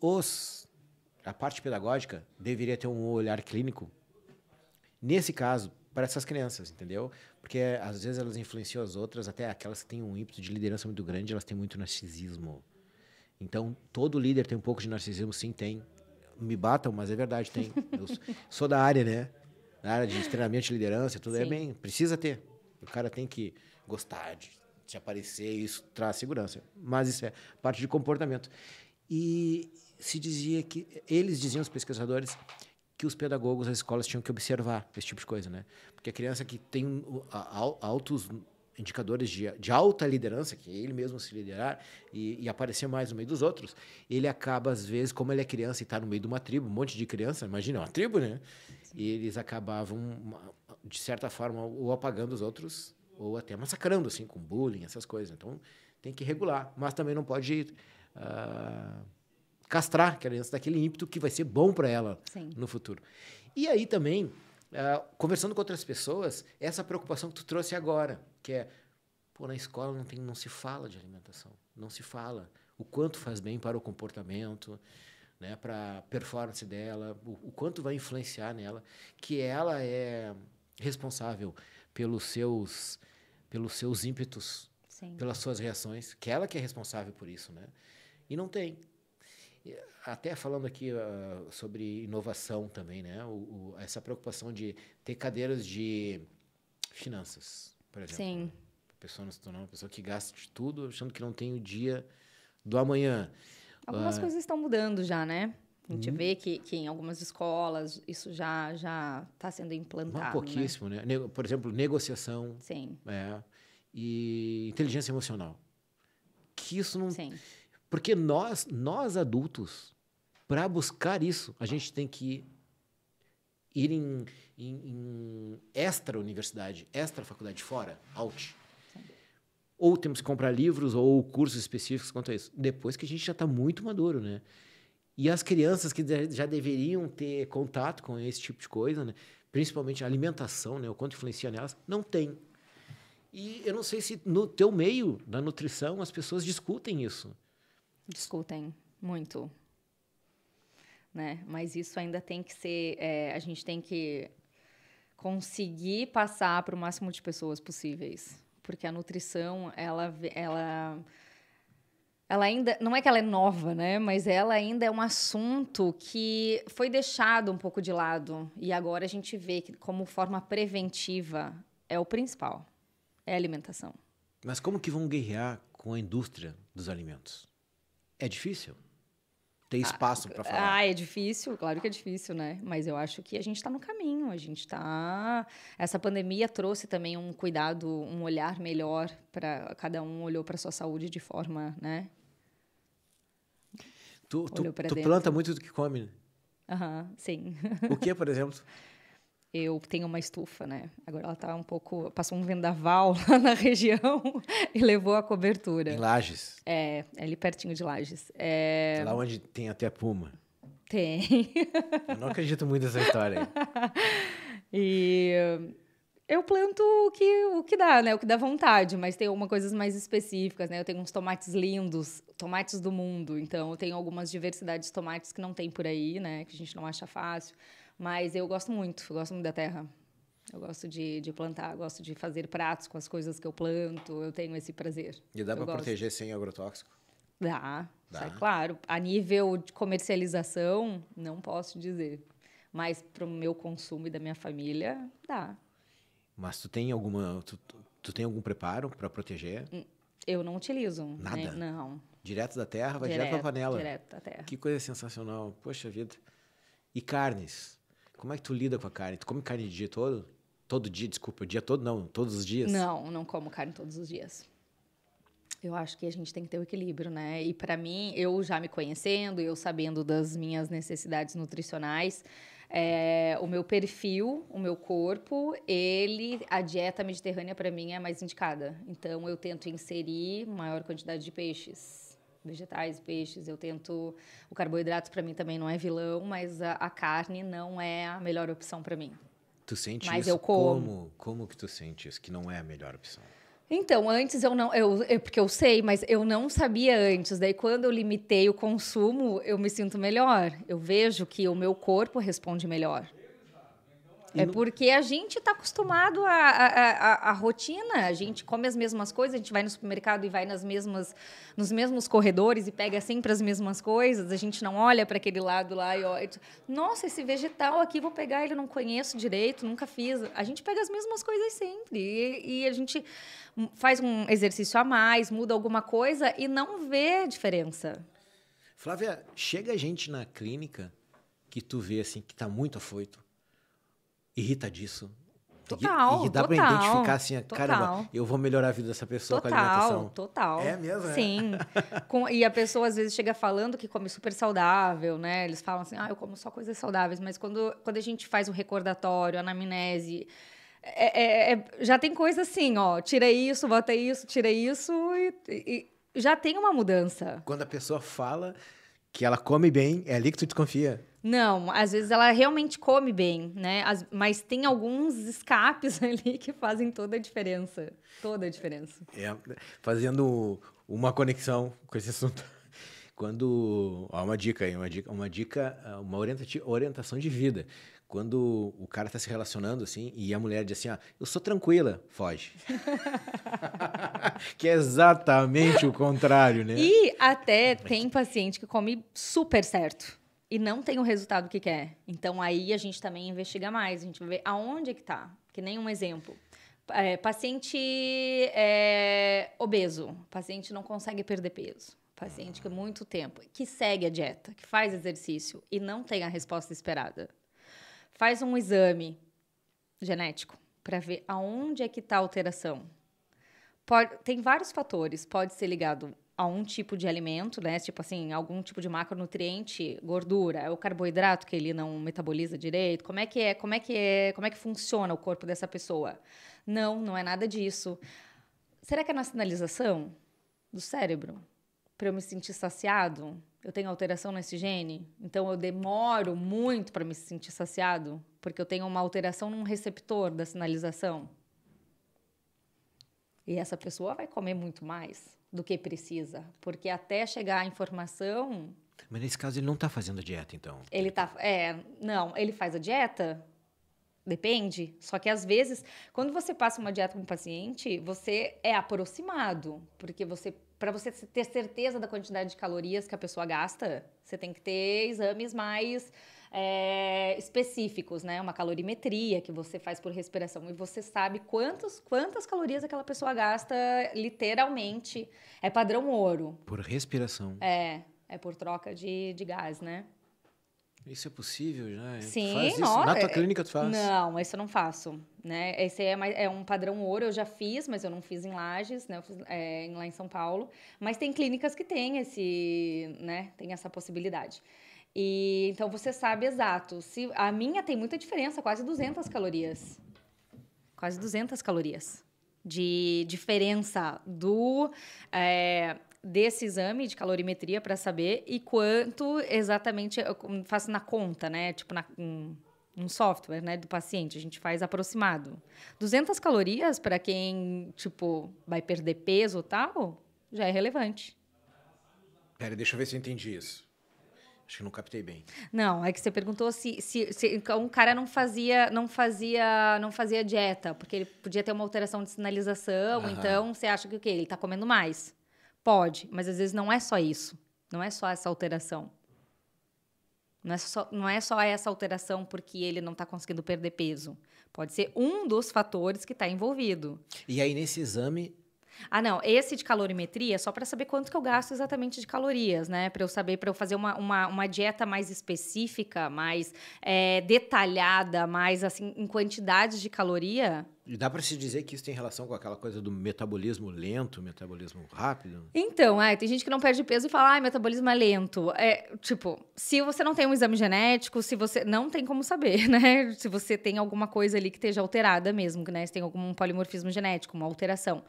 a parte pedagógica deveria ter um olhar clínico, nesse caso, para essas crianças, entendeu? Porque às vezes elas influenciam as outras, até aquelas que têm um ímpeto de liderança muito grande, elas têm muito narcisismo. Então, todo líder tem um pouco de narcisismo, sim, tem. Me batam, mas é verdade, tem. Eu sou da área, né? Da área de treinamento de liderança, tudo precisa ter. O cara tem que gostar de se aparecer, isso traz segurança. Mas isso é parte de comportamento. E se dizia que, eles diziam, os pesquisadores, que os pedagogos, as escolas tinham que observar esse tipo de coisa, né? Porque a criança que tem altos indicadores de alta liderança, que é ele mesmo se liderar e aparecer mais no meio dos outros, ele acaba, às vezes, como ele é criança e está no meio de uma tribo, um monte de criança, imagina, uma tribo, né? E eles acabavam, de certa forma, ou apagando os outros, ou até massacrando, assim, com bullying, essas coisas. Então, tem que regular, mas também não pode castrar a criança daquele ímpeto que vai ser bom para ela no futuro. E aí também, conversando com outras pessoas, essa preocupação que tu trouxe agora, que é, na escola não se fala de alimentação, não se fala o quanto faz bem para o comportamento, né, para a performance dela, o quanto vai influenciar nela, que ela é responsável pelos seus ímpetos, pelas suas reações, que ela que é responsável por isso, né? E não tem. Até falando aqui sobre inovação também, né? Essa preocupação de ter cadeiras de finanças, por exemplo. Sim. A pessoa não se tornar uma pessoa que gasta de tudo, achando que não tem o dia do amanhã. Algumas coisas estão mudando já, né? A gente vê que em algumas escolas isso já está sendo implantado. Pouquíssimo, né? Por exemplo, negociação. Sim. E inteligência emocional. Que isso não... Sim. Porque nós adultos, para buscar isso, a gente tem que ir em extra universidade, extra faculdade fora, out. Ou temos que comprar livros ou cursos específicos quanto a isso. Depois que a gente já está muito maduro, né? E as crianças que já deveriam ter contato com esse tipo de coisa, né? Principalmente a alimentação, né? O quanto influencia nelas, não tem. E eu não sei se no teu meio da nutrição as pessoas discutem isso. Discutem muito, né? Mas isso ainda tem que ser... a gente tem que conseguir passar para o máximo de pessoas possíveis. Porque a nutrição, ela ainda... Não é que ela é nova, né? Mas ela ainda é um assunto que foi deixado um pouco de lado. E agora a gente vê que, como forma preventiva, é o principal. É a alimentação. Mas como que vão guerrear com a indústria dos alimentos? É difícil? Ter espaço para falar? É difícil, claro que é difícil, né? Mas eu acho que a gente está no caminho, Essa pandemia trouxe também um cuidado, um olhar melhor para cada um, olhou para sua saúde de forma, né? Tu planta muito do que come, né? Sim. O que, por exemplo? Eu tenho uma estufa, né? Agora ela tá passou um vendaval lá na região e levou a cobertura. Em Lages? É ali pertinho de Lages. Lá onde tem até puma. Tem. Eu não acredito muito nessa história aí. E eu planto o que dá, né? O que dá vontade, mas tem algumas coisas mais específicas, né? Eu tenho uns tomates lindos, tomates do mundo. Então, eu tenho algumas diversidades de tomates que não tem por aí, né? Que a gente não acha fácil. Mas eu gosto muito da terra. Eu gosto de plantar, gosto de fazer pratos com as coisas que eu planto. Eu tenho esse prazer. E dá para proteger sem agrotóxico? Dá. Claro. A nível de comercialização, não posso dizer. Mas para o meu consumo e da minha família, dá. Mas tu tem tu tem algum preparo para proteger? Eu não utilizo. Nada? Não. Direto da terra, vai direto pra panela. Direto da terra. Que coisa sensacional. Poxa vida. E carnes? Como é que tu lida com a carne? Tu come carne o dia todo? Todo dia, desculpa. O dia todo não, todos os dias? Não como carne todos os dias. Eu acho que a gente tem que ter o equilíbrio, né? E para mim, eu já me conhecendo, eu sabendo das minhas necessidades nutricionais, o meu perfil, o meu corpo, a dieta mediterrânea para mim é a mais indicada. Então, eu tento inserir maior quantidade de peixes, vegetais, peixes. O carboidrato para mim também não é vilão, mas a carne não é a melhor opção para mim. Tu sente mas isso? Eu como. Como que tu sente isso? Que não é a melhor opção? Então, antes eu não... porque eu sei, mas eu não sabia antes. Daí, quando eu limitei o consumo, eu me sinto melhor. Eu vejo que o meu corpo responde melhor. Porque a gente está acostumado à rotina. A gente come as mesmas coisas, a gente vai no supermercado e vai nos mesmos corredores e pega sempre as mesmas coisas. A gente não olha para aquele lado lá e olha. Nossa, esse vegetal aqui, vou pegar ele, não conheço direito, nunca fiz. A gente pega as mesmas coisas sempre. E a gente faz um exercício a mais, muda alguma coisa e não vê diferença. Flávia, chega a gente na clínica que tu vê assim, que está muito afoito, irrita disso. Total, e dá para identificar assim, caramba, eu vou melhorar a vida dessa pessoa com a alimentação. Total. É mesmo, Sim. E a pessoa, às vezes, chega falando que come super saudável, né? Eles falam assim, eu como só coisas saudáveis. Mas quando a gente faz um recordatório, anamnese, já tem coisa assim, ó, tira isso, bota isso, tira isso e já tem uma mudança. Quando a pessoa fala que ela come bem, é ali que tu desconfia. Não, às vezes ela realmente come bem, né? Mas tem alguns escapes ali que fazem toda a diferença. Toda a diferença. Fazendo uma conexão com esse assunto. Quando... Ó, uma dica aí, uma orientação de vida. Quando o cara tá se relacionando, assim, e a mulher diz assim, eu sou tranquila, foge. Que é exatamente o contrário, né? E até tem paciente que come super certo e não tem o resultado que quer. Então, aí a gente também investiga mais. A gente vai ver aonde é que tá. Que nem um exemplo. Paciente obeso. Paciente não consegue perder peso. Paciente que há muito tempo, que segue a dieta, que faz exercício e não tem a resposta esperada. Faz um exame genético para ver aonde é que está a alteração. Tem vários fatores. Pode ser ligado a um tipo de alimento, né? Tipo assim, algum tipo de macronutriente, gordura, é o carboidrato que ele não metaboliza direito. Como é que funciona o corpo dessa pessoa? Não é nada disso. Será que é na sinalização do cérebro? Para eu me sentir saciado? Eu tenho alteração nesse gene? Então, eu demoro muito para me sentir saciado? Porque eu tenho uma alteração num receptor da sinalização? E essa pessoa vai comer muito mais do que precisa. Porque até chegar a informação... Mas nesse caso, ele não está fazendo dieta, então? Não, ele faz a dieta... Depende. Só que, às vezes, quando você passa uma dieta com um paciente, você é aproximado. Porque para você ter certeza da quantidade de calorias que a pessoa gasta, você tem que ter exames mais específicos, né? Uma calorimetria que você faz por respiração. E você sabe quantas calorias aquela pessoa gasta, literalmente. É padrão ouro. Por respiração. É por troca de gás, né? Isso é possível já? Sim, tu faz isso? Na tua clínica tu faz? Não, esse eu não faço, né? Esse é um padrão ouro, eu já fiz, mas eu não fiz em Lages, né? Eu fiz lá em São Paulo. Mas tem clínicas que têm tem essa possibilidade. E então você sabe exato. A minha tem muita diferença, quase 200 calorias. Quase 200 calorias de diferença desse exame de calorimetria para saber e quanto exatamente eu faço na conta, né? Tipo, um software, né, do paciente. A gente faz aproximado. 200 calorias para quem, tipo, vai perder peso ou tal, já é relevante. Pera, deixa eu ver se eu entendi isso. Acho que não captei bem. Não, é que você perguntou se um cara não fazia dieta, porque ele podia ter uma alteração de sinalização, então você acha que o quê? Ele está comendo mais. Pode, mas às vezes não é só isso. Não é só essa alteração. Não é só essa alteração porque ele não está conseguindo perder peso. Pode ser um dos fatores que está envolvido. E aí, nesse exame, Ah, não. Esse de calorimetria é só para saber quanto que eu gasto exatamente de calorias, né? Para eu saber, para eu fazer uma dieta mais específica, mais detalhada, mais assim, em quantidades de caloria. E dá para se dizer que isso tem relação com aquela coisa do metabolismo lento, metabolismo rápido? Então, tem gente que não perde peso e fala, metabolismo é lento. Tipo, se você não tem um exame genético, se você não tem como saber, né? Se você tem alguma coisa ali que esteja alterada mesmo, né? Se tem algum polimorfismo genético, uma alteração.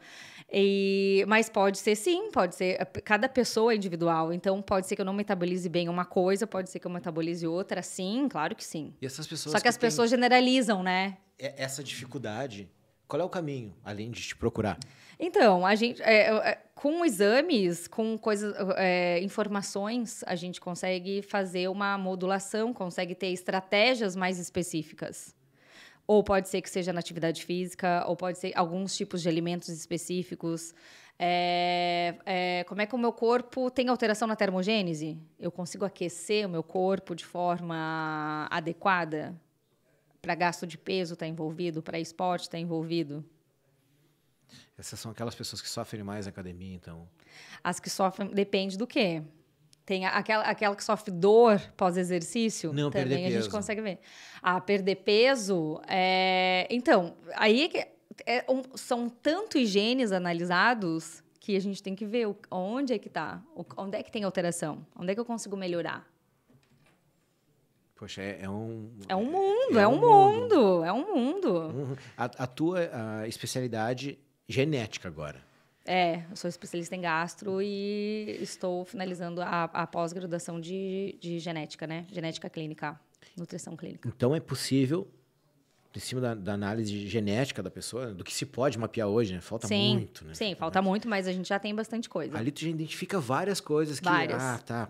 Mas pode ser sim, pode ser. Cada pessoa é individual. Então, pode ser que eu não metabolize bem uma coisa, pode ser que eu metabolize outra. Sim, claro que sim. E essas pessoas Só que as pessoas generalizam, né? Essa dificuldade, qual é o caminho, além de te procurar? Então, a gente, com exames, com coisas, informações, a gente consegue fazer uma modulação, consegue ter estratégias mais específicas. Ou pode ser que seja na atividade física, ou pode ser alguns tipos de alimentos específicos. Como é que o meu corpo tem alteração na termogênese? Eu consigo aquecer o meu corpo de forma adequada? Para gasto de peso está envolvido, para esporte está envolvido. Essas são aquelas pessoas que sofrem mais na academia, então. As que sofrem, depende do quê? Tem aquela que sofre dor pós-exercício, Não, também perder a gente peso. consegue ver. Perder peso, então, aí são tantos genes analisados que a gente tem que ver onde é que está, onde é que tem alteração, onde é que eu consigo melhorar. Poxa, é um mundo. A tua especialidade genética agora. Eu sou especialista em gastro e estou finalizando a pós-graduação de genética, né? Genética clínica, nutrição clínica. Então, é possível, em cima da análise genética da pessoa, do que se pode mapear hoje, né? Falta muito, né? Sim, falta muito, mas a gente já tem bastante coisa. Ali tu já identifica várias coisas que... Várias.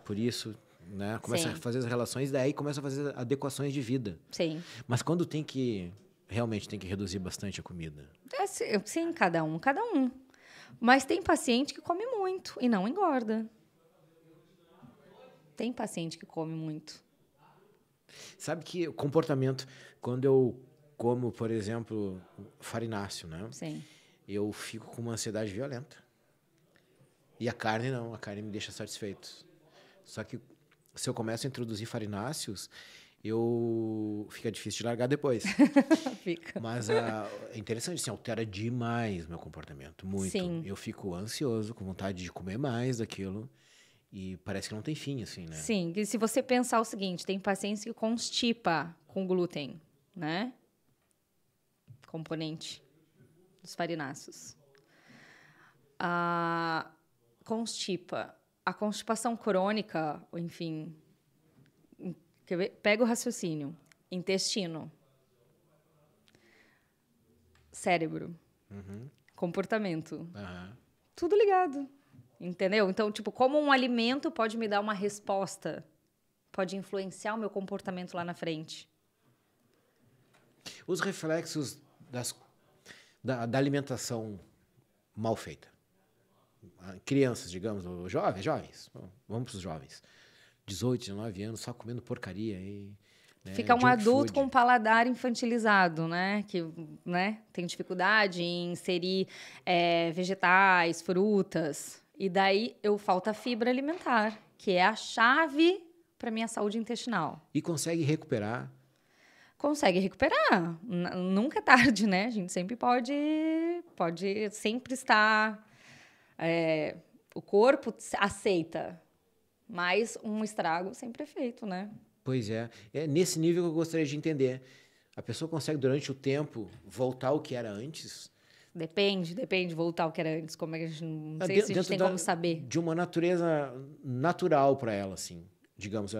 Por isso... Né? Começa a fazer as relações, daí começa a fazer adequações de vida. Sim. Mas quando realmente tem que reduzir bastante a comida? Sim, cada um. Mas tem paciente que come muito e não engorda. Tem paciente que come muito. Sabe que o comportamento, quando eu como, por exemplo, farináceo, né? Sim. Eu fico com uma ansiedade violenta. E a carne não, a carne me deixa satisfeito. Só que se eu começo a introduzir farináceos, fica difícil de largar depois. Fica. Mas é interessante, assim, altera demais meu comportamento, muito. Sim. Eu fico ansioso, com vontade de comer mais daquilo, e parece que não tem fim, assim, né? Sim, e se você pensar o seguinte, tem pacientes que constipa com glúten, né? Componente dos farináceos. Constipa. A constipação crônica, enfim, pega o raciocínio. Intestino. Cérebro. Comportamento. Tudo ligado. Entendeu? Então, tipo, como um alimento pode me dar uma resposta, pode influenciar o meu comportamento lá na frente. Os reflexos da alimentação mal feita. Crianças, digamos, ou jovens. Vamos para os jovens. 18, 19 anos, só comendo porcaria. Né, fica um adulto com paladar infantilizado, né? Que, né, tem dificuldade em inserir vegetais, frutas. E daí falta fibra alimentar, que é a chave para minha saúde intestinal. E consegue recuperar? Consegue recuperar. Nunca é tarde, né? A gente sempre pode sempre estar... o corpo aceita, mas um estrago sempre é feito, né? Pois é. É nesse nível que eu gostaria de entender. A pessoa consegue, durante o tempo, voltar ao que era antes? Depende voltar ao que era antes. Como é que a gente não sei se a gente tem como saber. De uma natureza natural para ela, assim. Digamos,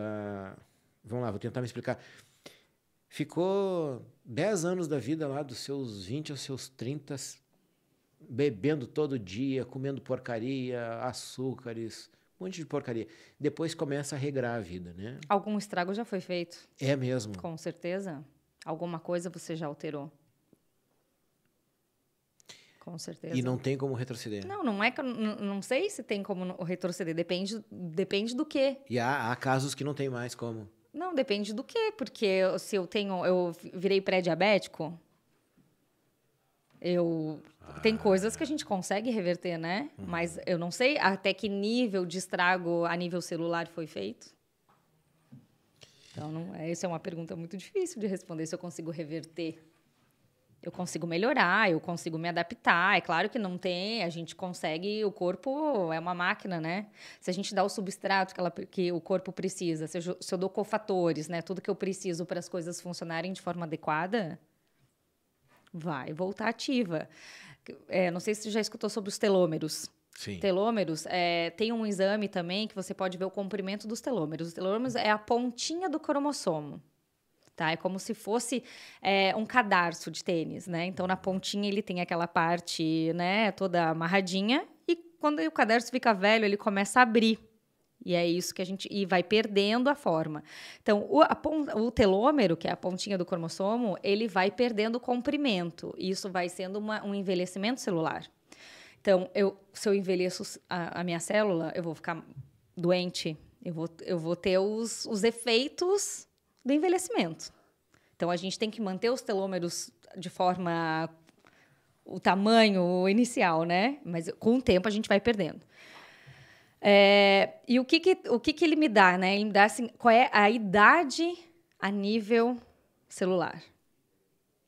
vamos lá, vou tentar me explicar. Ficou 10 anos da vida lá, dos seus 20 aos seus 30, bebendo todo dia, comendo porcaria, açúcares, um monte de porcaria. Depois começa a regrar a vida, né? Algum estrago já foi feito. É mesmo? Com certeza. Alguma coisa você já alterou. Com certeza. E não tem como retroceder? Não é que não sei se tem como retroceder. Depende do quê. E há casos que não tem mais como? Não, depende do quê. Porque se eu virei pré-diabético... Tem coisas que a gente consegue reverter, né? Mas eu não sei até que nível de estrago a nível celular foi feito. Então, essa é uma pergunta muito difícil de responder, se eu consigo reverter. Eu consigo melhorar, eu consigo me adaptar. É claro que não tem, a gente consegue, o corpo é uma máquina, né? Se a gente dá o substrato que o corpo precisa, se eu dou cofatores, né? Tudo que eu preciso para as coisas funcionarem de forma adequada, vai voltar ativa. Não sei se você já escutou sobre os telômeros. Sim. Telômeros, tem um exame também que você pode ver o comprimento dos telômeros. Os telômeros é a pontinha do cromossomo. Tá? É como se fosse um cadarço de tênis, né? Então, na pontinha ele tem aquela parte, né, toda amarradinha. E quando o cadarço fica velho, ele começa a abrir. E é isso que e vai perdendo a forma. Então, o telômero, que é a pontinha do cromossomo, ele vai perdendo o comprimento. E isso vai sendo um envelhecimento celular. Então, se eu envelheço a minha célula, eu vou ficar doente. Eu vou ter os efeitos do envelhecimento. Então, a gente tem que manter os telômeros de forma... o tamanho inicial, né? Mas com o tempo a gente vai perdendo. E o que ele me dá, né? Ele me dá assim, qual é a idade a nível celular.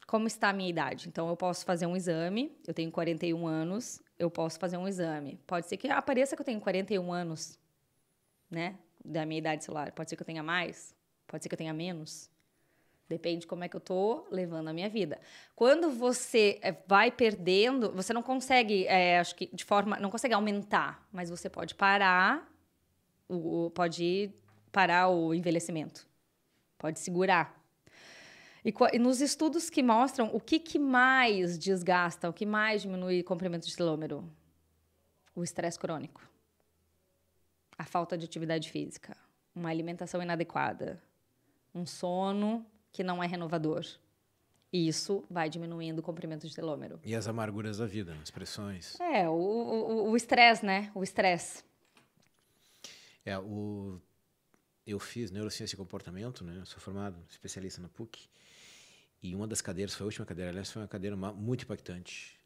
Como está a minha idade? Então, eu posso fazer um exame, eu tenho 41 anos, eu posso fazer um exame. Pode ser que apareça que eu tenho 41 anos, né? Da minha idade celular. Pode ser que eu tenha mais, pode ser que eu tenha menos. Depende de como é que eu estou levando a minha vida. Quando você vai perdendo, você não consegue, acho que não consegue aumentar, mas você pode parar o envelhecimento, pode segurar. E nos estudos que mostram o que mais desgasta, o que mais diminui o comprimento de telômero? O estresse crônico, a falta de atividade física, uma alimentação inadequada, um sono que não é renovador. Isso vai diminuindo o comprimento de telômero. E as amarguras da vida, as pressões. O estresse, né? O estresse. Eu fiz neurociência e comportamento, né? Eu sou formado, especialista na PUC. E uma das cadeiras, foi a última cadeira, aliás, foi uma cadeira muito impactante.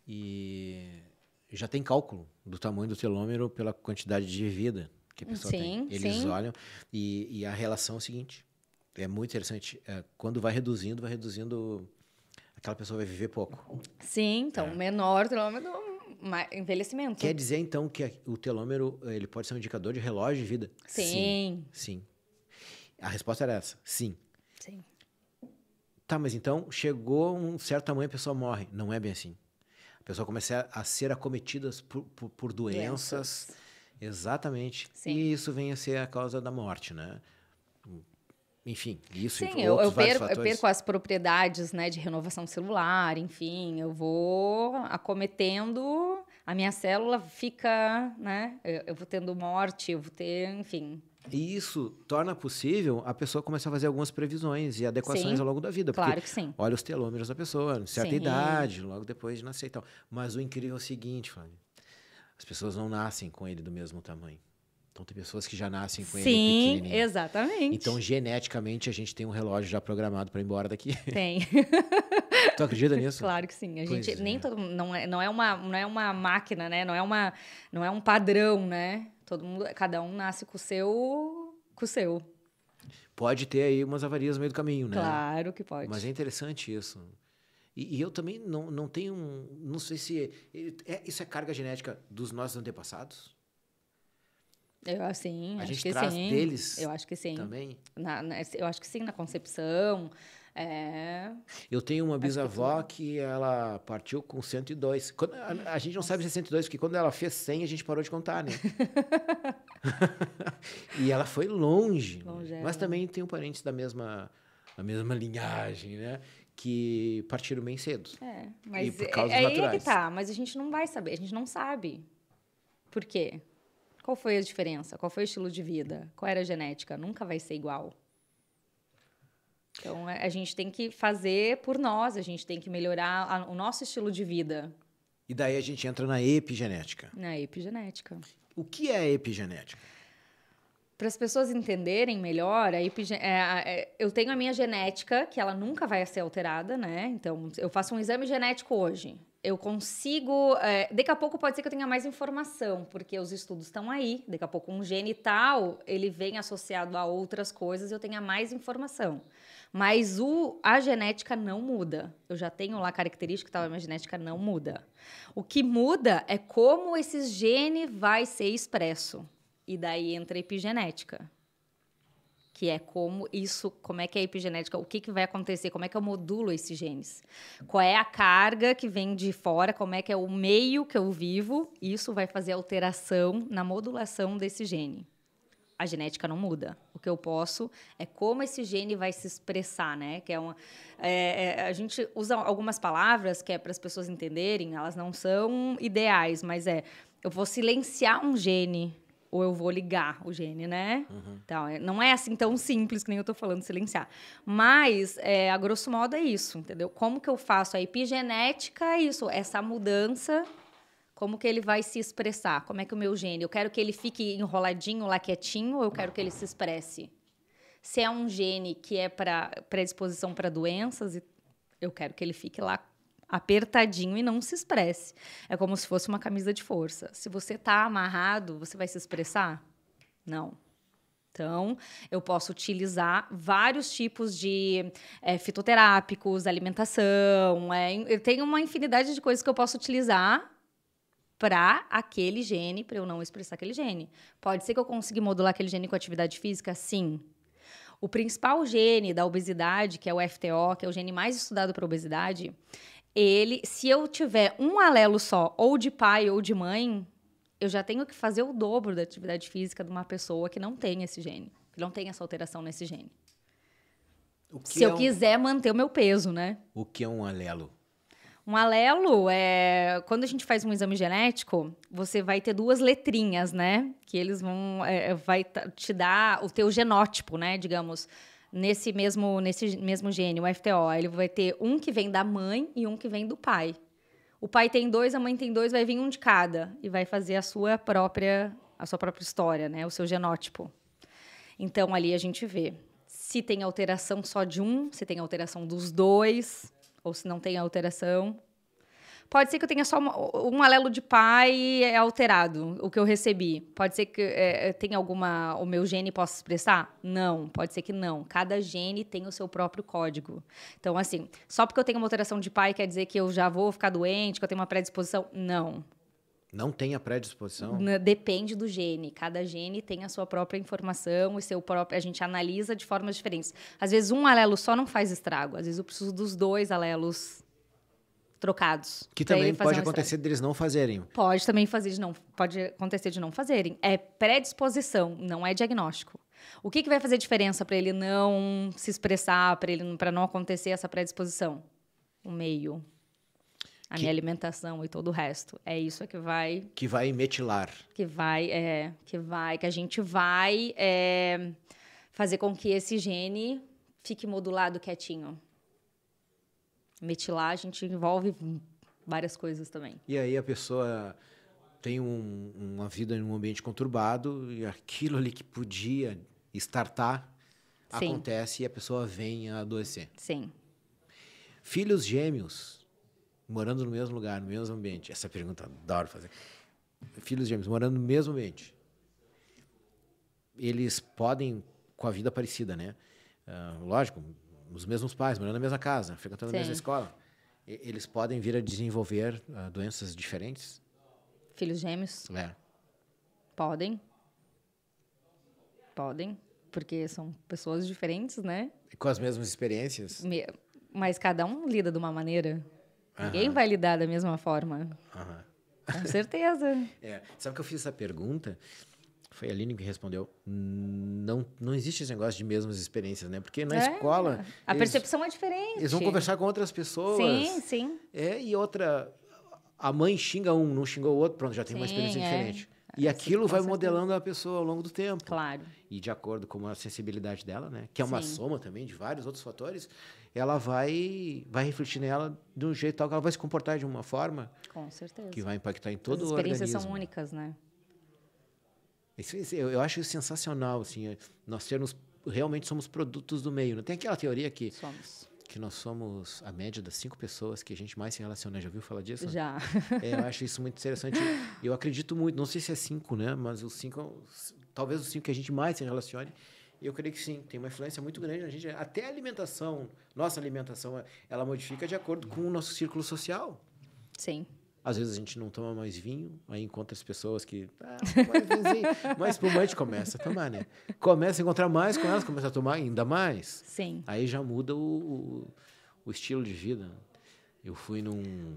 E já tem cálculo do tamanho do telômero pela quantidade de vida que a pessoa tem. Eles olham e a relação é o seguinte, é muito interessante. Quando vai reduzindo, aquela pessoa vai viver pouco. Sim, então menor telômero, envelhecimento. Quer dizer, então, que o telômero ele pode ser um indicador de relógio de vida? Sim. Sim. A resposta era essa, sim. Sim. Tá, mas então, chegou um certo tamanho, a pessoa morre. Não é bem assim. A pessoa começa a ser acometida por doenças. Exatamente. Sim. E isso vem a ser a causa da morte, né? Enfim, isso Sim, e outros vários fatores. Eu perco as propriedades, né, de renovação celular, enfim, eu vou acometendo, a minha célula fica, né, eu vou tendo morte, eu vou ter, enfim... E isso torna possível a pessoa começar a fazer algumas previsões e adequações ao longo da vida. Claro que sim. Olha os telômeros da pessoa, certa idade, logo depois de nascer e tal. Mas o incrível é o seguinte, Flávia, as pessoas não nascem com ele do mesmo tamanho. Então, tem pessoas que já nascem com ele pequenininho. Sim, exatamente. Então, geneticamente, a gente tem um relógio já programado para ir embora daqui. Tem. Tu acredita nisso? Claro que sim. A gente nem todo não é uma máquina, né? Não é um padrão, né? Todo mundo, cada um nasce com o seu. Pode ter aí umas avarias no meio do caminho, né? Claro que pode. Mas é interessante isso. E eu também não tenho... Não sei se... isso é carga genética dos nossos antepassados? A gente que traz sim. Deles eu acho que sim. Também? Eu acho que sim, na concepção. Eu tenho uma bisavó que ela partiu com 102. A gente não sabe se é 102, porque quando ela fez 100, a gente parou de contar, né? E ela foi longe. Mas também tem parentes da mesma linhagem, né? Que partiram bem cedo. Mas e por causas naturais. Aí que tá, mas a gente não vai saber, a gente não sabe. Por quê? Qual foi a diferença? Qual foi o estilo de vida? Qual era a genética? Nunca vai ser igual. Então, a gente tem que fazer por nós, a gente tem que melhorar o nosso estilo de vida. E daí a gente entra na epigenética. Na epigenética. O que é a epigenética? Para as pessoas entenderem melhor, eu tenho a minha genética, que ela nunca vai ser alterada, né? Então, eu faço um exame genético hoje. Eu consigo... daqui a pouco pode ser que eu tenha mais informação, porque os estudos estão aí. Daqui a pouco um gene tal, ele vem associado a outras coisas e eu tenho mais informação. Mas a genética não muda. Eu já tenho lá característica e tal, a minha genética não muda. O que muda é como esse gene vai ser expresso. E daí entra a epigenética, que é como é que é a epigenética, o que vai acontecer, como é que eu modulo esses genes, qual é a carga que vem de fora, como é que é o meio que eu vivo, isso vai fazer alteração na modulação desse gene. A genética não muda. O que eu posso é como esse gene vai se expressar, né? Que a gente usa algumas palavras que é para as pessoas entenderem, elas não são ideais, mas eu vou silenciar um gene ou eu vou ligar o gene, né? Uhum. Então, não é assim tão simples que nem eu estou falando, silenciar. Mas, a grosso modo, é isso, entendeu? Como que eu faço a epigenética, essa mudança, como que ele vai se expressar? Como é que o meu gene... Eu quero que ele fique enroladinho, lá quietinho, ou eu quero que ele se expresse? Se é um gene que é para predisposição para doenças, eu quero que ele fique lá apertadinho e não se expresse. É como se fosse uma camisa de força. Se você está amarrado, você vai se expressar? Não. Então, eu posso utilizar vários tipos de fitoterápicos, alimentação. Eu tenho uma infinidade de coisas que eu posso utilizar para aquele gene, para eu não expressar aquele gene. Pode ser que eu consiga modular aquele gene com atividade física? Sim. O principal gene da obesidade, que é o FTO, que é o gene mais estudado para obesidade, se eu tiver um alelo só, ou de pai ou de mãe, eu já tenho que fazer o dobro da atividade física de uma pessoa que não tem esse gene, que não tem essa alteração nesse gene. Se eu quiser manter o meu peso, né? O que é um alelo? Um alelo quando a gente faz um exame genético, você vai ter 2 letrinhas, né? Que eles vão te dar o teu genótipo, né? Digamos, nesse mesmo gene, o FTO, ele vai ter um que vem da mãe e um que vem do pai. O pai tem 2, a mãe tem 2, vai vir um de cada e vai fazer a sua própria história, né? O seu genótipo. Então, ali a gente vê se tem alteração só de um, se tem alteração dos 2, ou se não tem alteração. Pode ser que eu tenha só um alelo de pai alterado, o que eu recebi. Pode ser que tenha o meu gene possa expressar? Não, pode ser que não. Cada gene tem o seu próprio código. Então, assim, só porque eu tenho uma alteração de pai quer dizer que eu já vou ficar doente, que eu tenho uma predisposição? Não. Não tem a predisposição? Depende do gene. Cada gene tem a sua própria informação e a gente analisa de formas diferentes. Às vezes, um alelo só não faz estrago. Às vezes, eu preciso dos 2 alelos trocados. Que também pode acontecer deles não fazerem. Pode acontecer de não fazerem. É predisposição, não é diagnóstico. O que vai fazer diferença para ele não se expressar, para não acontecer essa predisposição? O meio. Minha alimentação e todo o resto. É isso que vai... Que vai metilar. Que a gente vai fazer com que esse gene fique modulado quietinho. Metilar, a gente envolve várias coisas também. E aí a pessoa tem uma vida em um ambiente conturbado e aquilo ali que podia startar acontece e a pessoa vem a adoecer. Sim. Filhos gêmeos morando no mesmo lugar, no mesmo ambiente. Essa pergunta eu adoro fazer. Filhos gêmeos morando no mesmo ambiente. Eles podem, com a vida parecida, né? Lógico, os mesmos pais, morando na mesma casa, frequentando a mesma escola. Eles podem vir a desenvolver doenças diferentes? Filhos gêmeos? Podem. Podem, porque são pessoas diferentes, né? Com as mesmas experiências? Mas cada um lida de uma maneira. Ninguém vai lidar da mesma forma. Com certeza. Sabe que eu fiz essa pergunta? Foi a Aline que respondeu. Não existe esse negócio de mesmas experiências, né? Porque na escola... A percepção é diferente. Eles vão conversar com outras pessoas. Sim. E outra... A mãe xinga um, não xingou o outro. Pronto, já tem uma experiência diferente. E aquilo vai modelando a pessoa ao longo do tempo. Claro. E de acordo com a sensibilidade dela, né? Que é uma soma também de vários outros fatores, ela vai refletir nela de um jeito tal que ela vai se comportar de uma forma... Com certeza. Que vai impactar em todo o organismo. As experiências são únicas, né? Eu acho isso sensacional, assim, nós realmente somos produtos do meio. Não tem aquela teoria que nós somos a média das 5 pessoas que a gente mais se relaciona. Já ouviu falar disso? Já. Eu acho isso muito interessante. Eu acredito muito, não sei se é 5, né? Mas talvez os 5 que a gente mais se relacione. Eu creio que sim, tem uma influência muito grande na gente. Até a alimentação, nossa alimentação, ela modifica de acordo com o nosso círculo social. Sim. Às vezes a gente não toma mais vinho, aí encontra as pessoas que... mais vinhozinho, mais espumante, começa a tomar, né? Começa a encontrar mais com elas, começa a tomar ainda mais. Sim. Aí já muda o estilo de vida. Eu fui num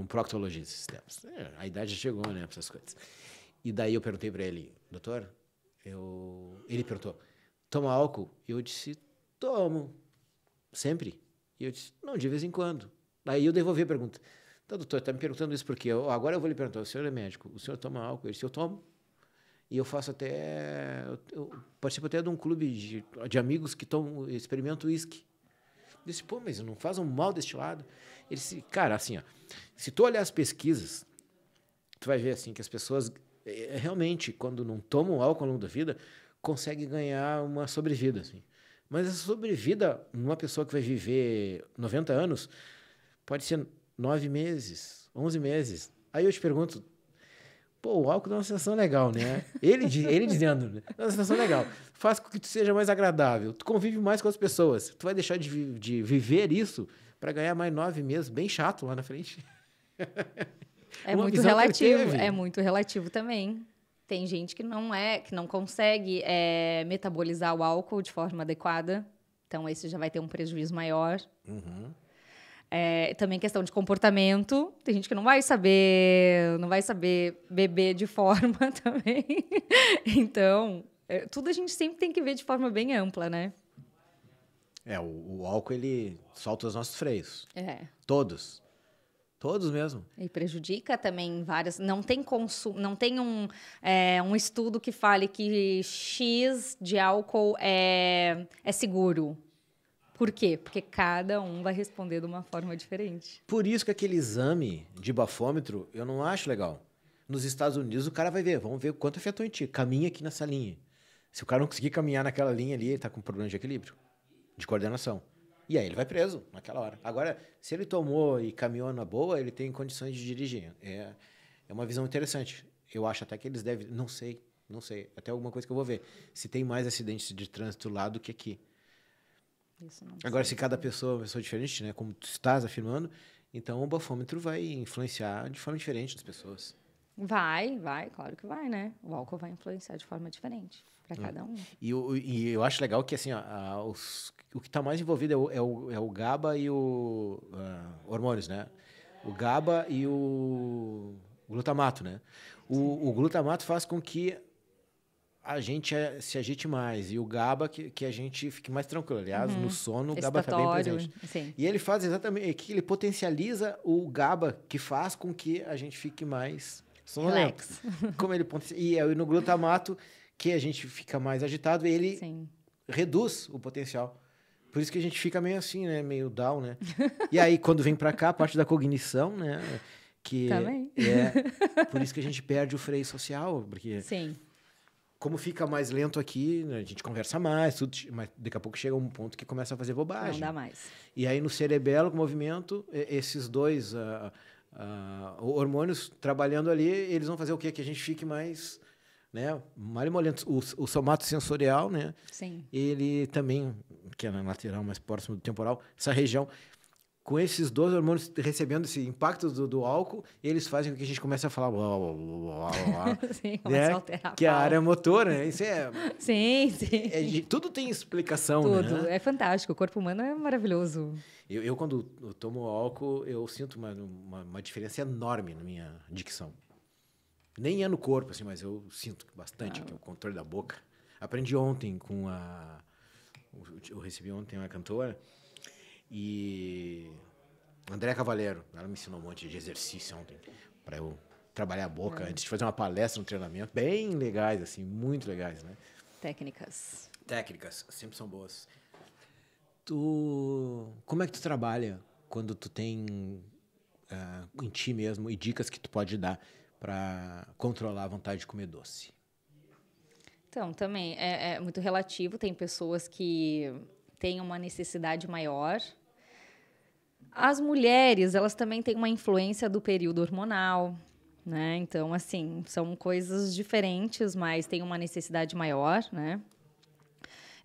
proctologista esses tempos. A idade já chegou, né, para essas coisas. E daí eu perguntei para ele, doutor, ele perguntou, toma álcool? E eu disse, tomo. Sempre? E eu disse, não, de vez em quando. Aí eu devolvi a pergunta. Então, doutor, está me perguntando isso porque agora eu vou lhe perguntar, o senhor é médico, o senhor toma álcool? Ele disse, eu tomo. E eu faço até... Eu participo até de um clube de amigos que experimentam uísque. Eu disse, pô, mas não faz um mal destilado? Ele disse, cara, assim, ó, se tu olhar as pesquisas, tu vai ver assim que as pessoas realmente, quando não tomam álcool ao longo da vida, conseguem ganhar uma sobrevida. Assim. Mas essa sobrevida, numa pessoa que vai viver 90 anos, pode ser 9 meses, 11 meses. Aí eu te pergunto, pô, o álcool dá uma sensação legal, né? Ele dizendo, né? Dá uma sensação legal. Faz com que tu seja mais agradável. Tu convive mais com as pessoas. Tu vai deixar de viver isso para ganhar mais 9 meses, bem chato lá na frente. É muito relativo. É muito relativo também. Tem gente que não consegue metabolizar o álcool de forma adequada. Então, esse já vai ter um prejuízo maior. Uhum. Também questão de comportamento. Tem gente que não vai saber beber de forma também. Então, tudo a gente sempre tem que ver de forma bem ampla, né? O álcool, ele solta os nossos freios. Todos mesmo. E prejudica também várias... Não tem um estudo que fale que X de álcool é seguro. Por quê? Porque cada um vai responder de uma forma diferente. Por isso que aquele exame de bafômetro eu não acho legal. Nos Estados Unidos, o cara vai ver, vamos ver quanto afetou em ti. Caminha aqui nessa linha. Se o cara não conseguir caminhar naquela linha ali, ele tá com problema de equilíbrio, de coordenação. E aí ele vai preso naquela hora. Agora, se ele tomou e caminhou na boa, ele tem condições de dirigir. É uma visão interessante. Eu acho até que eles devem... Não sei. Até alguma coisa que eu vou ver. Se tem mais acidentes de trânsito lá do que aqui. Agora, se cada pessoa é uma pessoa diferente, né, como tu estás afirmando, então o bafômetro vai influenciar de forma diferente nas pessoas. Vai, claro que vai, né? O álcool vai influenciar de forma diferente para cada um. E eu acho legal que assim, o que está mais envolvido é o GABA e o hormônios, né? O GABA e o glutamato, né? O glutamato faz com que a gente se agite mais. E o GABA, que a gente fique mais tranquilo. Aliás, no sono, o GABA está bem presente. Sim. E ele faz exatamente... que ele potencializa o GABA, que faz com que a gente fique mais sonolento. Como ele e no glutamato, que a gente fica mais agitado, ele reduz o potencial. Por isso que a gente fica meio assim, né? Meio down, né? E aí, quando vem para cá, a parte da cognição, né? Que também. Por isso que a gente perde o freio social. Porque... Sim. Como fica mais lento aqui, né, a gente conversa mais, mas daqui a pouco chega um ponto que começa a fazer bobagem. Não dá mais. E aí no cerebelo, com o movimento, esses dois hormônios trabalhando ali, eles vão fazer o quê? Que a gente fique mais, né, malemolento. O somato sensorial, né? Sim. Ele também, que é na lateral, mais próximo do temporal, essa região, com esses dois hormônios recebendo esse impacto do álcool, eles fazem com que a gente comece a falar... Sim, começa a alterar. Que é a área motora, né? Isso Sim. Tudo tem explicação, tudo. Né? É fantástico. O corpo humano é maravilhoso. Eu quando eu tomo álcool, eu sinto uma diferença enorme na minha dicção. Nem é no corpo, assim, mas eu sinto bastante aqui, o controle da boca. Aprendi ontem com eu recebi ontem uma cantora... E André Cavalheiro, ela me ensinou um monte de exercício ontem para eu trabalhar a boca antes de fazer uma palestra, um treinamento, bem legais, assim, muito legais, né? Técnicas sempre são boas. Como é que tu trabalha quando tu tem em ti mesmo e dicas que tu pode dar para controlar a vontade de comer doce? Então, também é muito relativo. Tem pessoas que têm uma necessidade maior. As mulheres, elas também têm uma influência do período hormonal, né? Então, assim, são coisas diferentes, mas tem uma necessidade maior, né?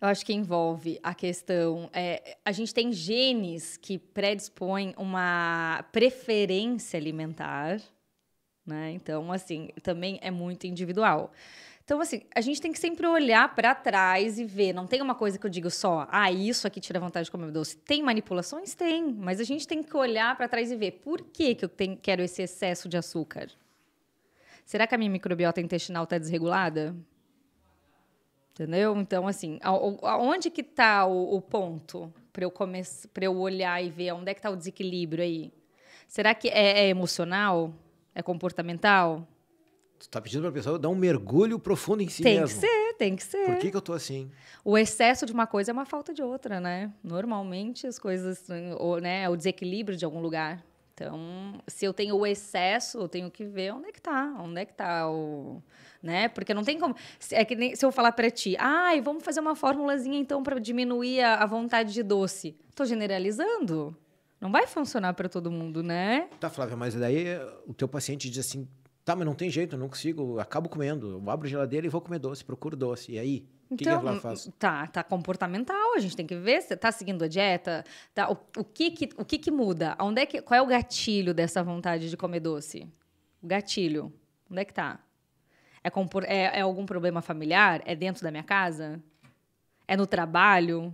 Eu acho que envolve a questão... a gente tem genes que predispõem uma preferência alimentar, né? Então, assim, também é muito individual. Então, assim, a gente tem que sempre olhar para trás e ver. Não tem uma coisa que eu digo só, isso aqui tira vontade de comer doce. Tem manipulações? Tem. Mas a gente tem que olhar para trás e ver por que eu quero esse excesso de açúcar. Será que a minha microbiota intestinal está desregulada? Entendeu? Então, assim, aonde que está o ponto para eu olhar e ver onde é que está o desequilíbrio aí? Será que é emocional? É comportamental? Tu tá pedindo pra pessoa dar um mergulho profundo em si mesmo. Tem que ser. Por que eu tô assim? O excesso de uma coisa é uma falta de outra, né? Normalmente as coisas, né, o desequilíbrio de algum lugar. Então, se eu tenho o excesso, eu tenho que ver onde é que tá o, né? Porque não tem como, é que nem se eu falar para ti, vamos fazer uma formulazinha então para diminuir a vontade de doce. Tô generalizando. Não vai funcionar para todo mundo, né? Tá, Flávia, mas daí o teu paciente diz assim, tá, mas não tem jeito, eu não consigo, eu acabo comendo. Eu abro a geladeira e vou comer doce, procuro doce. E aí? O que a Flávia faz? Tá comportamental, a gente tem que ver se tá seguindo a dieta, tá, o que muda? Qual é o gatilho dessa vontade de comer doce? O gatilho, onde é que tá? É algum problema familiar? É dentro da minha casa? É no trabalho?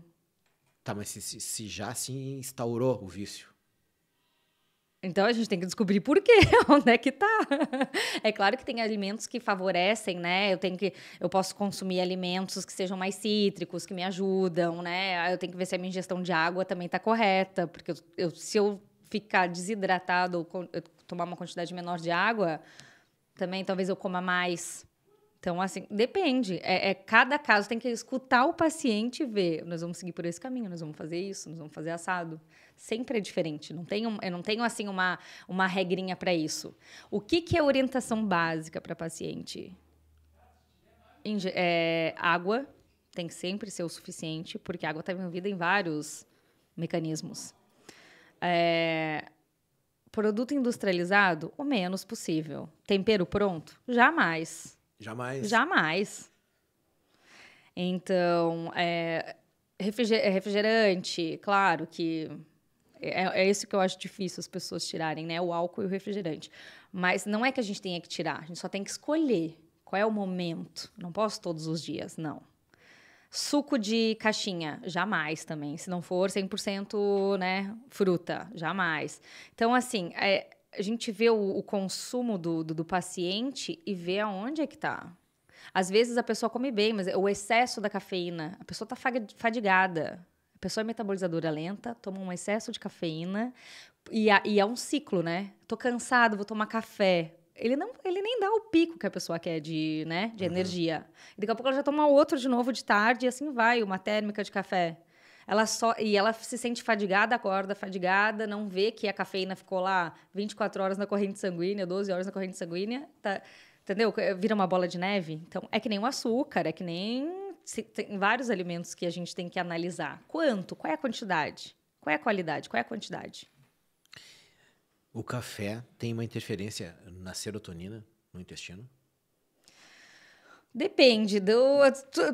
Tá, mas se já se instaurou o vício? Então, a gente tem que descobrir por quê, onde é que tá. É claro que tem alimentos que favorecem, né? Eu posso consumir alimentos que sejam mais cítricos, que me ajudam, né? Eu tenho que ver se a minha ingestão de água também tá correta, porque se eu ficar desidratado ou eu tomar uma quantidade menor de água, também talvez eu coma mais. Então, assim, depende. Cada caso tem que escutar o paciente e ver. Nós vamos seguir por esse caminho, nós vamos fazer isso, nós vamos fazer assado. Sempre é diferente. Eu não tenho, assim, uma regrinha para isso. O que é orientação básica para paciente? Água tem que sempre ser o suficiente, porque a água está envolvida em vários mecanismos. Produto industrializado, o menos possível. Tempero pronto? Jamais. Jamais. Então, refrigerante, claro que é isso que eu acho difícil as pessoas tirarem, né? O álcool e o refrigerante. Mas não é que a gente tenha que tirar, a gente só tem que escolher qual é o momento. Não posso todos os dias, não. Suco de caixinha, jamais também. Se não for 100%, né, fruta, jamais. Então, assim, a gente vê o consumo do paciente e vê aonde é que está. Às vezes a pessoa come bem, mas o excesso da cafeína, a pessoa está fadigada. A pessoa é metabolizadora lenta, toma um excesso de cafeína e é um ciclo, né? Tô cansado, vou tomar café. Ele nem dá o pico que a pessoa quer de energia. E daqui a pouco ela já toma outro de novo de tarde e assim vai, uma térmica de café. Ela se sente fadigada, acorda fadigada, não vê que a cafeína ficou lá 24 horas na corrente sanguínea, 12 horas na corrente sanguínea, tá, entendeu? Vira uma bola de neve. Então, é que nem o açúcar, é que nem... Tem vários alimentos que a gente tem que analisar. Quanto? Qual é a quantidade? Qual é a qualidade? Qual é a quantidade? O café tem uma interferência na serotonina no intestino? Depende.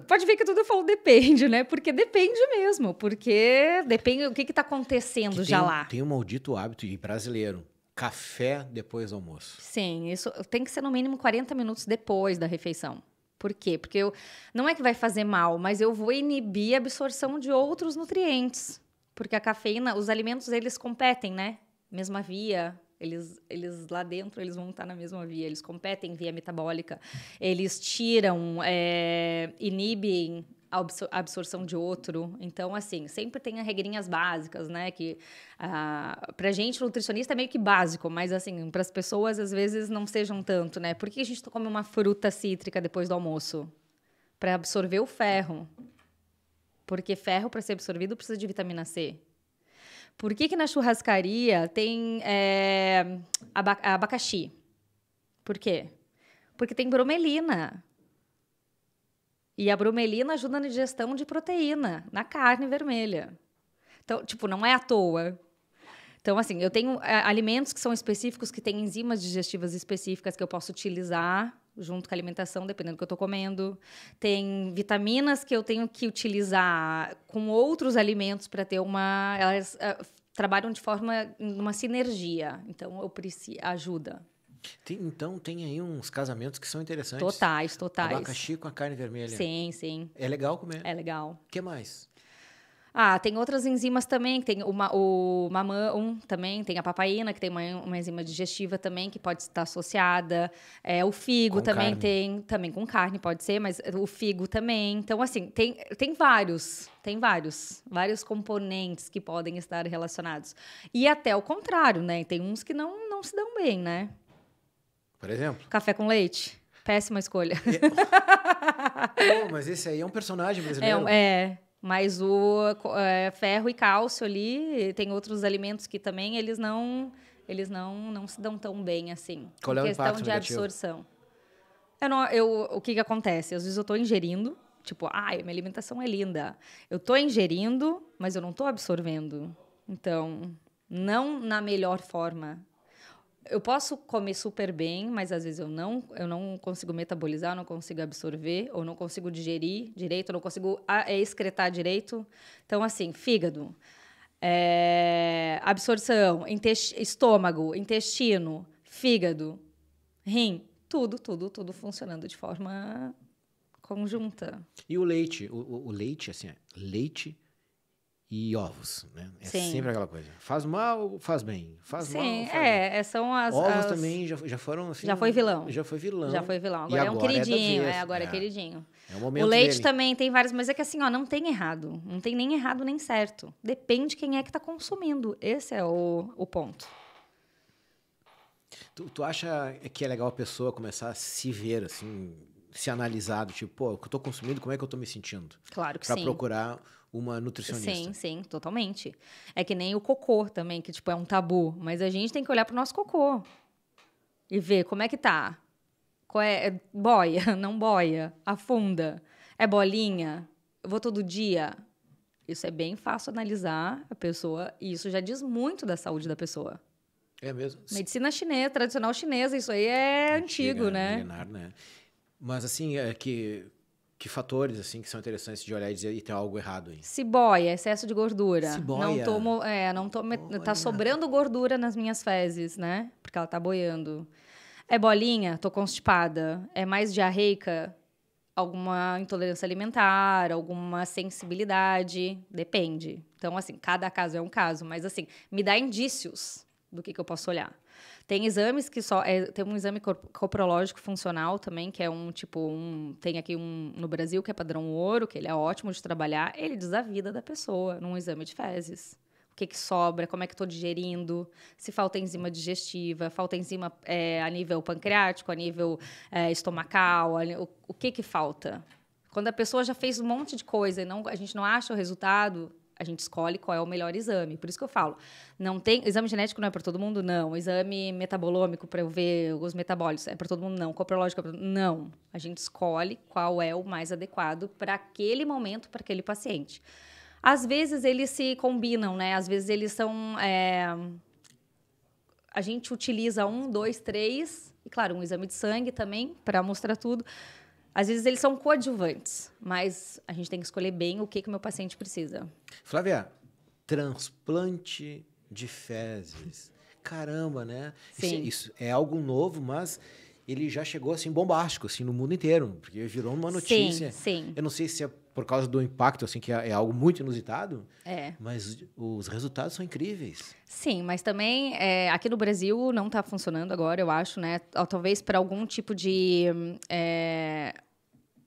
Pode ver que tudo eu falo depende, né? Porque depende mesmo. Porque depende do que está acontecendo lá. Tem um maldito hábito brasileiro. Café depois do almoço. Sim, isso tem que ser no mínimo 40 minutos depois da refeição. Por quê? Porque não é que vai fazer mal, mas eu vou inibir a absorção de outros nutrientes. Porque a cafeína, os alimentos, eles competem, né? Mesma via, eles lá dentro, eles vão estar na mesma via, eles competem via metabólica, eles tiram, inibem a absorção de outro. Então, assim, sempre tem regrinhas básicas, né? Que pra gente, nutricionista é meio que básico, mas, assim, para as pessoas, às vezes, não sejam tanto, né? Por que a gente come uma fruta cítrica depois do almoço? Para absorver o ferro. Porque ferro, para ser absorvido, precisa de vitamina C. Por que na churrascaria tem abacaxi? Por quê? Porque tem bromelina. E a bromelina ajuda na digestão de proteína na carne vermelha. Então, tipo, não é à toa. Então, assim, eu tenho alimentos que são específicos, que têm enzimas digestivas específicas que eu posso utilizar junto com a alimentação, dependendo do que eu estou comendo. Tem vitaminas que eu tenho que utilizar com outros alimentos para ter uma... Elas trabalham de forma, uma sinergia. Então, eu preciso... Ajuda. Então, tem aí uns casamentos que são interessantes. Totais. Abacaxi com a carne vermelha. Sim. É legal comer. É legal. O que mais? Tem outras enzimas também, tem o mamão também, tem a papaína, que tem uma enzima digestiva também, que pode estar associada. O figo com também carne. tem, também com carne pode ser, mas o figo também. Então, assim, tem vários componentes que podem estar relacionados. E até o contrário, né? Tem uns que não se dão bem, né? Por exemplo? Café com leite. Péssima escolha. Mas esse aí é um personagem brasileiro. Mas o ferro e cálcio ali, tem outros alimentos que também eles não se dão tão bem assim. Qual é o questão impacto de negativo? absorção. O que acontece? Às vezes eu estou ingerindo, tipo, minha alimentação é linda. Eu estou ingerindo, mas eu não estou absorvendo. Então, não na melhor forma. Eu posso comer super bem, mas às vezes eu não consigo metabolizar, não consigo absorver, ou não consigo digerir direito, ou não consigo excretar direito. Então, assim, fígado, absorção, estômago, intestino, fígado, rim, tudo funcionando de forma conjunta. E o leite? O leite, assim, leite e ovos, né? Sim. Sempre aquela coisa. Faz mal, faz bem. Faz mal, faz bem. São as... Ovos também já foram assim... Já foi vilão. Agora é um queridinho. É queridinho. É o momento O leite dele. também tem vários... Mas é que assim, não tem errado. Não tem nem errado nem certo. Depende de quem é que está consumindo. Esse é o ponto. Tu acha que é legal a pessoa começar a se ver, assim, se analisar, tipo, o que eu tô consumindo, como é que eu tô me sentindo? Claro que pra sim. Procurar uma nutricionista. Sim, totalmente. É que nem o cocô também, que tipo, é um tabu. Mas a gente tem que olhar pro nosso cocô e ver como é que tá. Boia, não boia, afunda, é bolinha, eu vou todo dia. Isso é bem fácil analisar a pessoa e isso já diz muito da saúde da pessoa. É mesmo? Medicina chinesa, tradicional chinesa, isso aí é antigo, né? Milenar, né? Mas, assim, que fatores, assim, que são interessantes de olhar e dizer, tem algo errado aí? Ciboia, excesso de gordura. Ciboia. Tá sobrando gordura nas minhas fezes, né? Porque ela tá boiando. É bolinha, tô constipada. É mais diarreica, alguma intolerância alimentar, alguma sensibilidade, depende. Então, assim, cada caso é um caso, mas, assim, me dá indícios do que eu posso olhar. Tem exames que tem um exame coprológico funcional também, que é tem aqui no Brasil, que é padrão ouro, que ele é ótimo de trabalhar, ele diz a vida da pessoa num exame de fezes. O que sobra, como é que estou digerindo, se falta enzima digestiva, falta enzima a nível pancreático, a nível estomacal, o que falta? Quando a pessoa já fez um monte de coisa e a gente não acha o resultado, a gente escolhe qual é o melhor exame. Por isso que eu falo, exame genético não é para todo mundo, não. Exame metabolômico para eu ver os metabólitos é para todo mundo, não. Coprológico é para todo mundo, não. A gente escolhe qual é o mais adequado para aquele momento, para aquele paciente. Às vezes eles se combinam, né? Às vezes eles são... A gente utiliza 1, 2, 3... E, claro, um exame de sangue também, para mostrar tudo. Às vezes eles são coadjuvantes, mas a gente tem que escolher bem o que o meu paciente precisa. Flávia, transplante de fezes. Caramba, né? Sim. Isso é algo novo, mas ele já chegou assim bombástico assim no mundo inteiro, porque virou uma notícia. Sim. Eu não sei se é por causa do impacto assim que é algo muito inusitado. É. Mas os resultados são incríveis. Sim, mas também aqui no Brasil não está funcionando agora, eu acho, né? Talvez para algum tipo de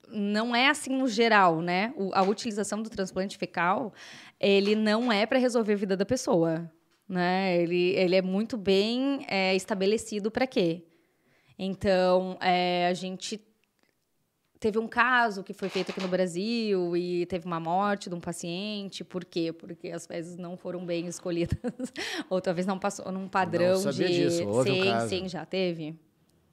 não é assim no geral, né? A utilização do transplante fecal, ele não é para resolver a vida da pessoa, né? Ele é muito bem estabelecido para quê? Então, a gente teve um caso que foi feito aqui no Brasil e teve uma morte de um paciente. Por quê? Porque as fezes não foram bem escolhidas. Ou talvez não passou num padrão não sabia disso. Houve um caso. Sim, já teve.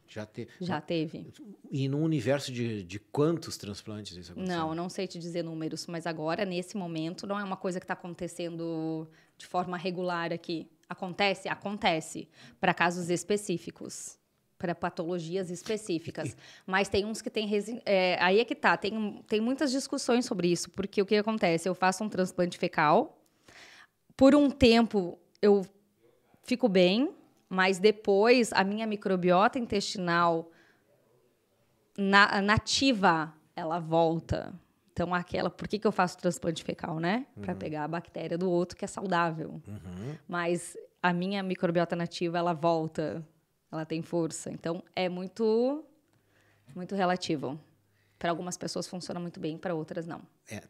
Já teve. Já teve. E num universo de quantos transplantes isso aconteceu? Não sei te dizer números, mas agora, nesse momento, não é uma coisa que está acontecendo de forma regular aqui. Acontece? Acontece. Para casos específicos. Para patologias específicas. Mas tem uns que tem... aí é que tá. Tem muitas discussões sobre isso. Porque o que acontece? Eu faço um transplante fecal. Por um tempo, eu fico bem. Mas depois, a minha microbiota intestinal nativa, ela volta. Então, por que eu faço transplante fecal, né? Para pegar a bactéria do outro que é saudável. Mas a minha microbiota nativa, ela volta. Ela tem força. Então, é muito relativo. Para algumas pessoas funciona muito bem, para outras não.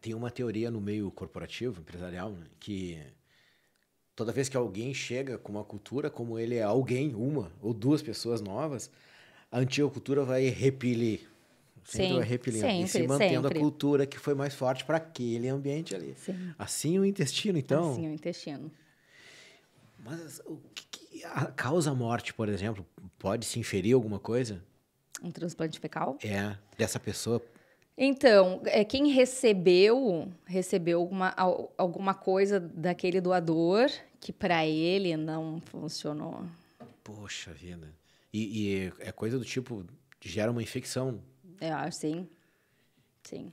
Tem uma teoria no meio corporativo, empresarial, né, que toda vez que alguém chega com uma cultura, como ele é alguém, uma ou duas pessoas novas, a antiga cultura vai repelir. Sempre vai repelindo. E se mantendo a cultura que foi mais forte para aquele ambiente ali. Sim. Assim o intestino, então. Assim o intestino. Mas o que causa a morte, por exemplo? Pode se inferir alguma coisa? Um transplante fecal? Dessa pessoa. Então, quem recebeu alguma coisa daquele doador que para ele não funcionou. Poxa vida. E é coisa do tipo, gera uma infecção. Sim. Sim.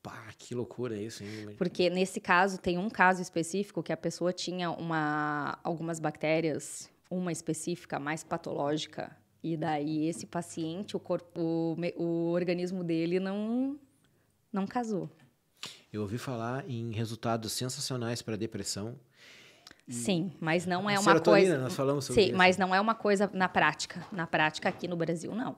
Pá, que loucura isso, hein? Porque nesse caso, tem um caso específico que a pessoa tinha algumas bactérias, uma específica mais patológica. E daí, esse paciente, o organismo dele não casou. Eu ouvi falar em resultados sensacionais para depressão. Sim, mas não é uma serotonina, coisa... nós falamos sobre isso. Sim, mas não é uma coisa na prática. Na prática, aqui no Brasil, não.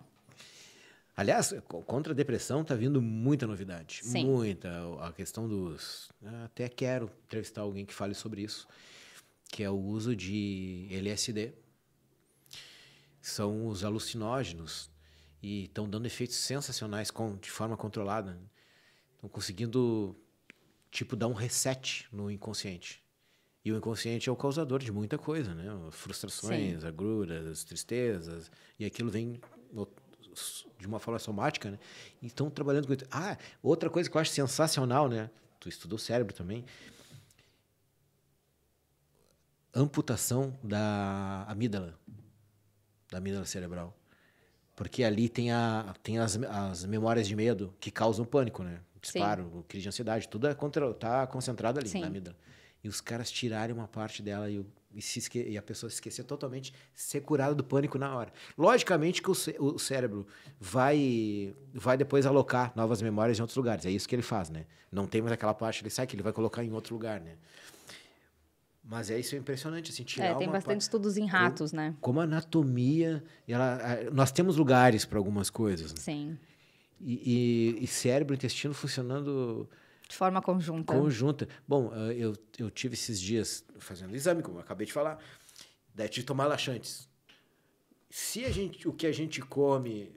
Aliás, contra a depressão está vindo muita novidade. Sim. Muita. A questão dos... Até quero entrevistar alguém que fale sobre isso, que é o uso de LSD. São os alucinógenos e estão dando efeitos sensacionais de forma controlada. Estão conseguindo, dar um reset no inconsciente. E o inconsciente é o causador de muita coisa, né? Frustrações, Sim. agruras, tristezas. E aquilo vem de uma forma somática, né? E estão trabalhando com isso. Outra coisa que eu acho sensacional, né? Tu estudou cérebro também. Amputação da amígdala cerebral. Porque ali tem as memórias de medo que causam pânico, né? Disparo, crise de ansiedade, tudo tá concentrado ali na amígdala. E os caras tirarem uma parte dela e a pessoa se esquecer totalmente, ser curada do pânico na hora. Logicamente que o cérebro vai depois alocar novas memórias em outros lugares. É isso que ele faz, né? Não tem mais aquela parte, ele sai que ele vai colocar em outro lugar, né? Mas isso é impressionante, assim, tirar tem bastante estudos em ratos, né? Como a anatomia... nós temos lugares para algumas coisas. Né? Sim. E cérebro e intestino funcionando... De forma conjunta. Bom, eu tive esses dias fazendo exame, como eu acabei de falar. Daí tive que tomar laxantes. Se o que a gente come...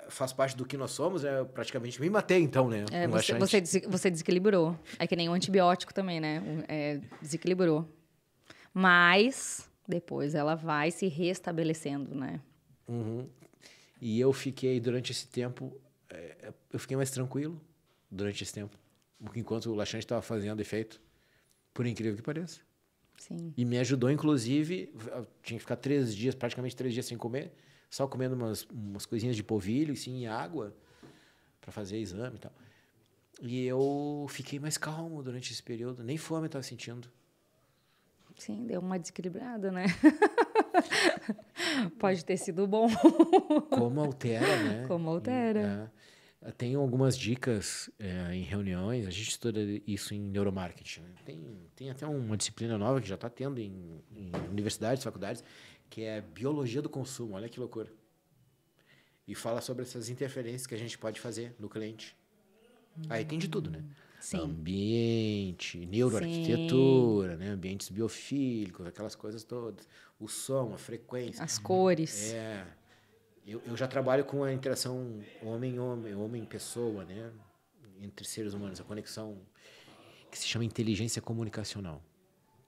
faz parte do que nós somos, praticamente me matei, então, né? Você desequilibrou. É que nem o antibiótico também, né? Desequilibrou. Mas depois ela vai se restabelecendo, né? Uhum. E eu fiquei, durante esse tempo, eu fiquei mais tranquilo durante esse tempo. Enquanto o laxante estava fazendo efeito. Por incrível que pareça. Sim. E me ajudou, inclusive, eu tinha que ficar praticamente 3 dias sem comer, só comendo umas coisinhas de polvilho, assim, e água, para fazer exame e tal. E eu fiquei mais calmo durante esse período. Nem fome eu estava sentindo. Sim, deu uma desequilibrada, né? Pode ter sido bom. Como altera, né? Como altera. Tem algumas dicas em reuniões, a gente estuda isso em neuromarketing. Né? Tem até uma disciplina nova que já está tendo em universidades, faculdades, que é biologia do consumo. Olha que loucura. E fala sobre essas interferências que a gente pode fazer no cliente. Aí tem de tudo, né? Sim. Ambiente, neuroarquitetura, né? Ambientes biofílicos, aquelas coisas todas. O som, a frequência. As cores. Eu já trabalho com a interação homem-homem, homem-pessoa, né? Entre seres humanos, a conexão que se chama inteligência comunicacional.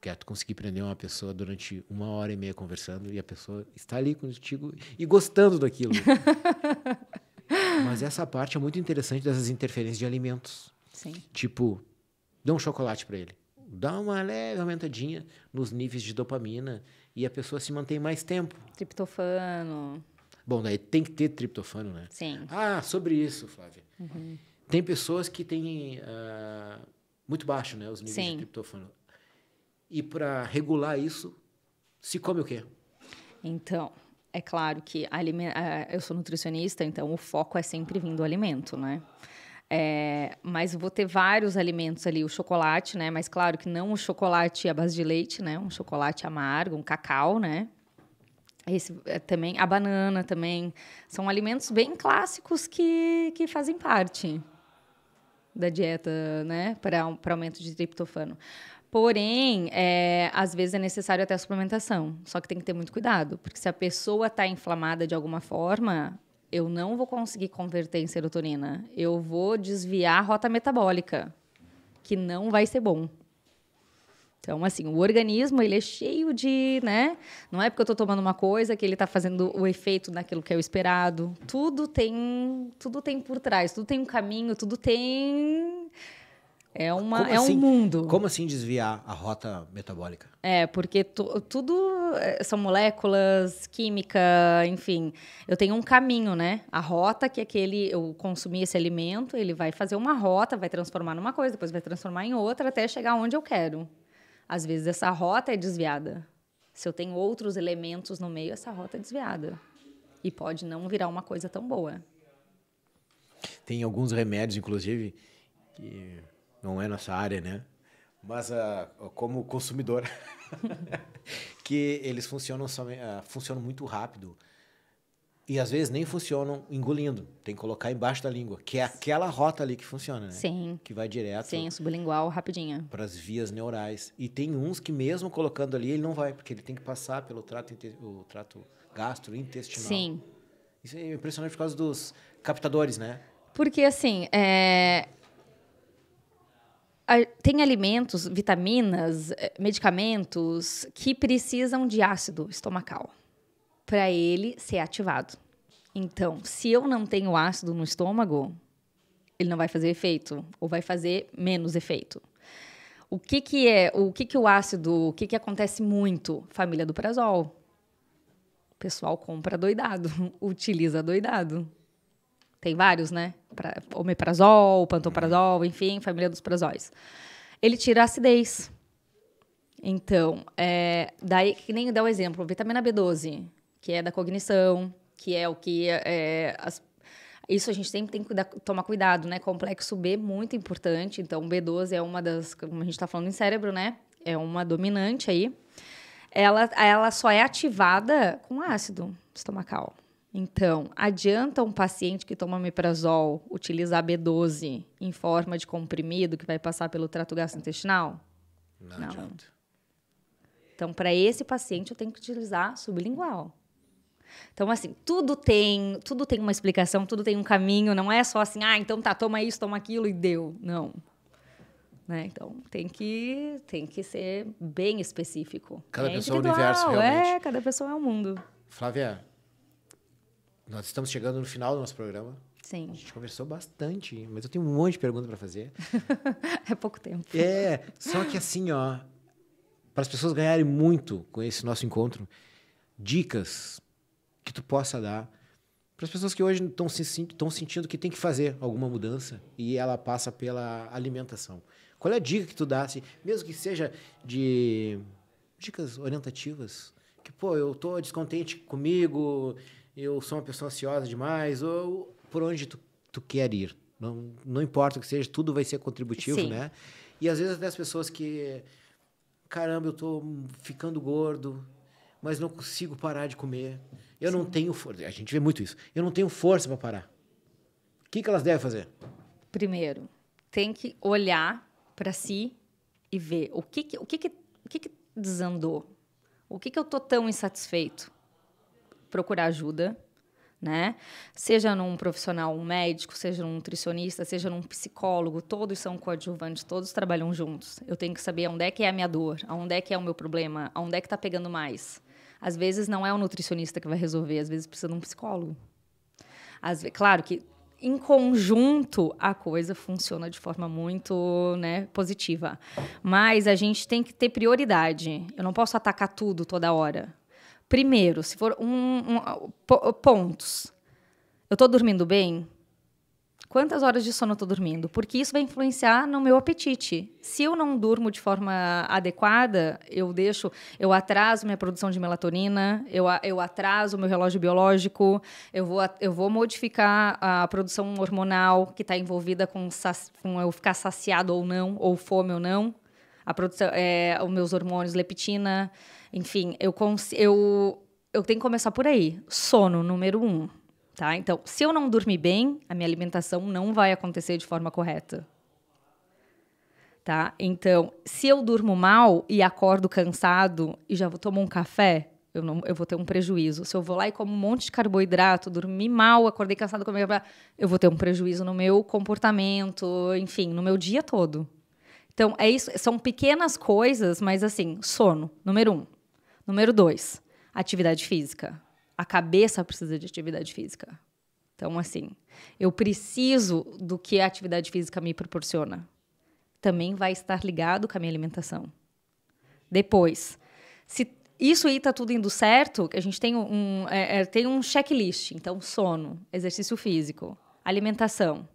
que é tu conseguir prender uma pessoa durante 1h30 conversando e a pessoa está ali contigo e gostando daquilo. Mas essa parte é muito interessante dessas interferências de alimentos. Sim. Tipo, dá um chocolate para ele. Dá uma leve aumentadinha nos níveis de dopamina e a pessoa se mantém mais tempo. Triptofano. Bom, daí tem que ter triptofano, né? Sim. Ah, sobre isso, Flávia. Tem pessoas que têm muito baixo, né, os níveis de triptofano. E para regular isso, se come o quê? Então, é claro que eu sou nutricionista, então o foco é sempre vindo do alimento, né? Mas eu vou ter vários alimentos ali, o chocolate, né? Mas claro que não o chocolate à base de leite, né? Um chocolate amargo, um cacau, né? Esse também, a banana também. São alimentos bem clássicos que fazem parte da dieta, né? Para aumento de triptofano. Porém, às vezes é necessário até a suplementação. Só que tem que ter muito cuidado, porque se a pessoa está inflamada de alguma forma, eu não vou conseguir converter em serotonina. Eu vou desviar a rota metabólica, que não vai ser bom. Então, assim, o organismo, ele é cheio de, né? Não é porque eu estou tomando uma coisa que ele está fazendo o efeito daquilo que é o esperado. Tudo tem por trás, tudo tem um caminho, tudo tem... É um mundo. Como assim desviar a rota metabólica? Porque tudo são moléculas, química, enfim. Eu tenho um caminho, né? A rota que eu consumir esse alimento, ele vai fazer uma rota, vai transformar numa coisa, depois vai transformar em outra, até chegar onde eu quero. Às vezes, essa rota é desviada. Se eu tenho outros elementos no meio, essa rota é desviada. E pode não virar uma coisa tão boa. Tem alguns remédios, inclusive, que... não é nossa área, né? Mas como consumidor, que eles funcionam muito rápido e às vezes nem funcionam engolindo. Tem que colocar embaixo da língua, que é aquela rota ali que funciona, né? Sim. Que vai direto. Sim, sublingual, rapidinho. Para as vias neurais. E tem uns que mesmo colocando ali, ele não vai, porque ele tem que passar pelo o trato gastrointestinal. Sim. Isso é impressionante por causa dos captadores, né? Porque, assim, tem alimentos, vitaminas, medicamentos que precisam de ácido estomacal para ele ser ativado. Então, se eu não tenho ácido no estômago, ele não vai fazer efeito ou vai fazer menos efeito. O que o ácido, o que acontece muito? Família do prazol. O pessoal compra doidado, utiliza doidado. Tem vários, né? Omeprazol, pantoprazol, enfim, família dos prazóis. Ele tira a acidez. Então, daí que nem dá o exemplo, vitamina B12, que é da cognição, que é o que... isso a gente sempre tem que tomar cuidado, né? Complexo B, muito importante. Então, B12 é uma das... Como a gente está falando em cérebro, né? É uma dominante aí. Ela só é ativada com ácido estomacal. Então, adianta um paciente que toma omeprazol utilizar B12 em forma de comprimido que vai passar pelo trato gastrointestinal? Não adianta. Então, para esse paciente, eu tenho que utilizar sublingual. Então, assim, tudo tem uma explicação, tudo tem um caminho. Não é só assim, então tá, toma isso, toma aquilo e deu. Não. Né? Então, tem que ser bem específico. Cada pessoa é um universo, realmente. Cada pessoa é um mundo. Flávia, nós estamos chegando no final do nosso programa. Sim. A gente conversou bastante, mas eu tenho um monte de perguntas para fazer. É pouco tempo. Só que assim, para as pessoas ganharem muito com esse nosso encontro, dicas que tu possa dar para as pessoas que hoje estão sentindo que tem que fazer alguma mudança e ela passa pela alimentação. Qual é a dica que tu dá, assim, mesmo que seja de dicas orientativas, que, eu tô descontente comigo, eu sou uma pessoa ansiosa demais, ou por onde tu quer ir. Não importa o que seja, tudo vai ser contributivo, Sim. né? E às vezes até as pessoas que, caramba, eu tô ficando gordo, mas não consigo parar de comer. Eu não tenho força. A gente vê muito isso. Eu não tenho força para parar. O que elas devem fazer? Primeiro, tem que olhar para si e ver o que desandou. O que eu tô tão insatisfeito? Procurar ajuda, né? Seja num profissional, um médico, seja num nutricionista, seja num psicólogo, todos são coadjuvantes, todos trabalham juntos. Eu tenho que saber onde é que é a minha dor, onde é que é o meu problema, onde é que está pegando mais. Às vezes não é o nutricionista que vai resolver, às vezes precisa de um psicólogo. Claro que em conjunto a coisa funciona de forma muito, né, positiva, mas a gente tem que ter prioridade. Eu não posso atacar tudo toda hora. Primeiro, se for pontos. Eu estou dormindo bem? Quantas horas de sono eu estou dormindo? Porque isso vai influenciar no meu apetite. Se eu não durmo de forma adequada, eu atraso minha produção de melatonina, eu atraso o meu relógio biológico, eu vou modificar a produção hormonal que está envolvida com eu ficar saciado ou não, ou fome ou não. A produção, os meus hormônios, leptina, enfim, eu tenho que começar por aí. Sono, número 1. Tá? Então, se eu não dormir bem, a minha alimentação não vai acontecer de forma correta. Tá? Então, se eu durmo mal e acordo cansado e já vou tomar um café, eu vou ter um prejuízo. Se eu vou lá e como um monte de carboidrato, dormi mal, acordei cansado, eu vou ter um prejuízo no meu comportamento, enfim, no meu dia todo. Então, é isso. São pequenas coisas, mas assim, sono, número 1. Número 2, atividade física. A cabeça precisa de atividade física. Então, assim, eu preciso do que a atividade física me proporciona. Também vai estar ligado com a minha alimentação. Depois, se isso aí está tudo indo certo, a gente tem tem um checklist. Então, sono, exercício físico, alimentação.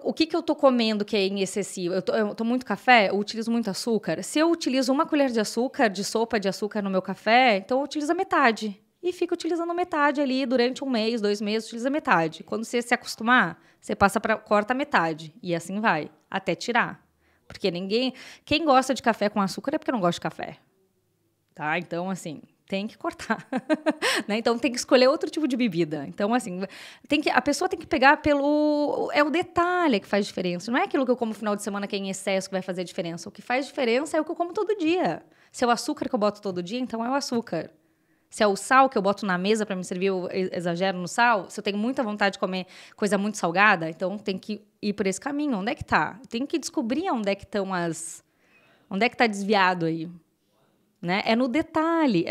O que eu tô comendo que é excessivo? Eu tomo muito café, eu utilizo muito açúcar. Se eu utilizo uma colher de açúcar, de sopa de açúcar no meu café, então eu utilizo a metade. E fico utilizando metade ali durante 1 mês, 2 meses, utiliza metade. Quando você se acostumar, você corta a metade. E assim vai, até tirar. Porque quem gosta de café com açúcar é porque não gosta de café. Tá? Então, assim, tem que cortar. Né? Então, tem que escolher outro tipo de bebida. Então, assim, a pessoa tem que pegar é o detalhe que faz diferença. Não é aquilo que eu como no final de semana que é em excesso que vai fazer diferença. O que faz diferença é o que eu como todo dia. Se é o açúcar que eu boto todo dia, então é o açúcar. Se é o sal que eu boto na mesa para me servir, eu exagero no sal. Se eu tenho muita vontade de comer coisa muito salgada, então tem que ir por esse caminho. Onde é que tá? Tem que descobrir onde é que estão onde é que tá desviado aí. Né? É no detalhe.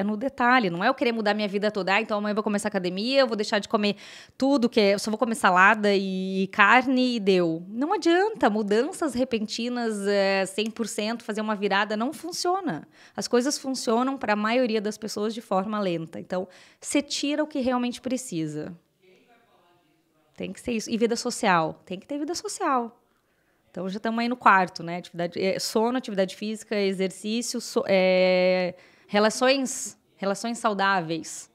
Não é eu querer mudar minha vida toda. Então amanhã eu vou começar academia, eu vou deixar de comer tudo, eu só vou comer salada e carne e deu. Não adianta. Mudanças repentinas, 100%, fazer uma virada, não funciona. As coisas funcionam para a maioria das pessoas de forma lenta. Então, você tira o que realmente precisa. Tem que ser isso. E vida social. Tem que ter vida social. Então, já estamos aí no quarto, né? Sono, atividade física, exercício, relações saudáveis.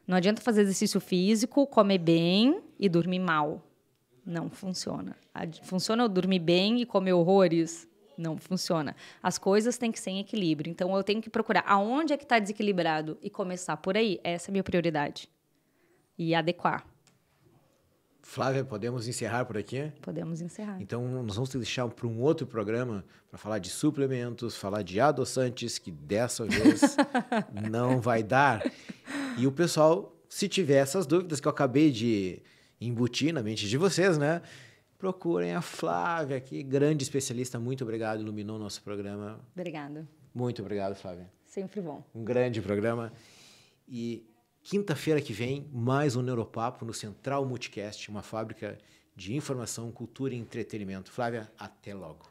Não adianta fazer exercício físico, comer bem e dormir mal. Não funciona. Funciona eu dormir bem e comer horrores? Não funciona. As coisas têm que ser em equilíbrio. Então, eu tenho que procurar aonde é que está desequilibrado e começar por aí. Essa é a minha prioridade. E adequar. Flávia, podemos encerrar por aqui? Podemos encerrar. Então, nós vamos deixar para um outro programa para falar de suplementos, falar de adoçantes, que dessa vez não vai dar. E o pessoal, se tiver essas dúvidas que eu acabei de embutir na mente de vocês, né? Procurem a Flávia aqui, grande especialista. Muito obrigado, iluminou o nosso programa. Obrigada. Muito obrigado, Flávia. Sempre bom. Um grande programa. E quinta-feira que vem, mais um Neuropapo no Central Multicast, uma fábrica de informação, cultura e entretenimento. Flávia, até logo.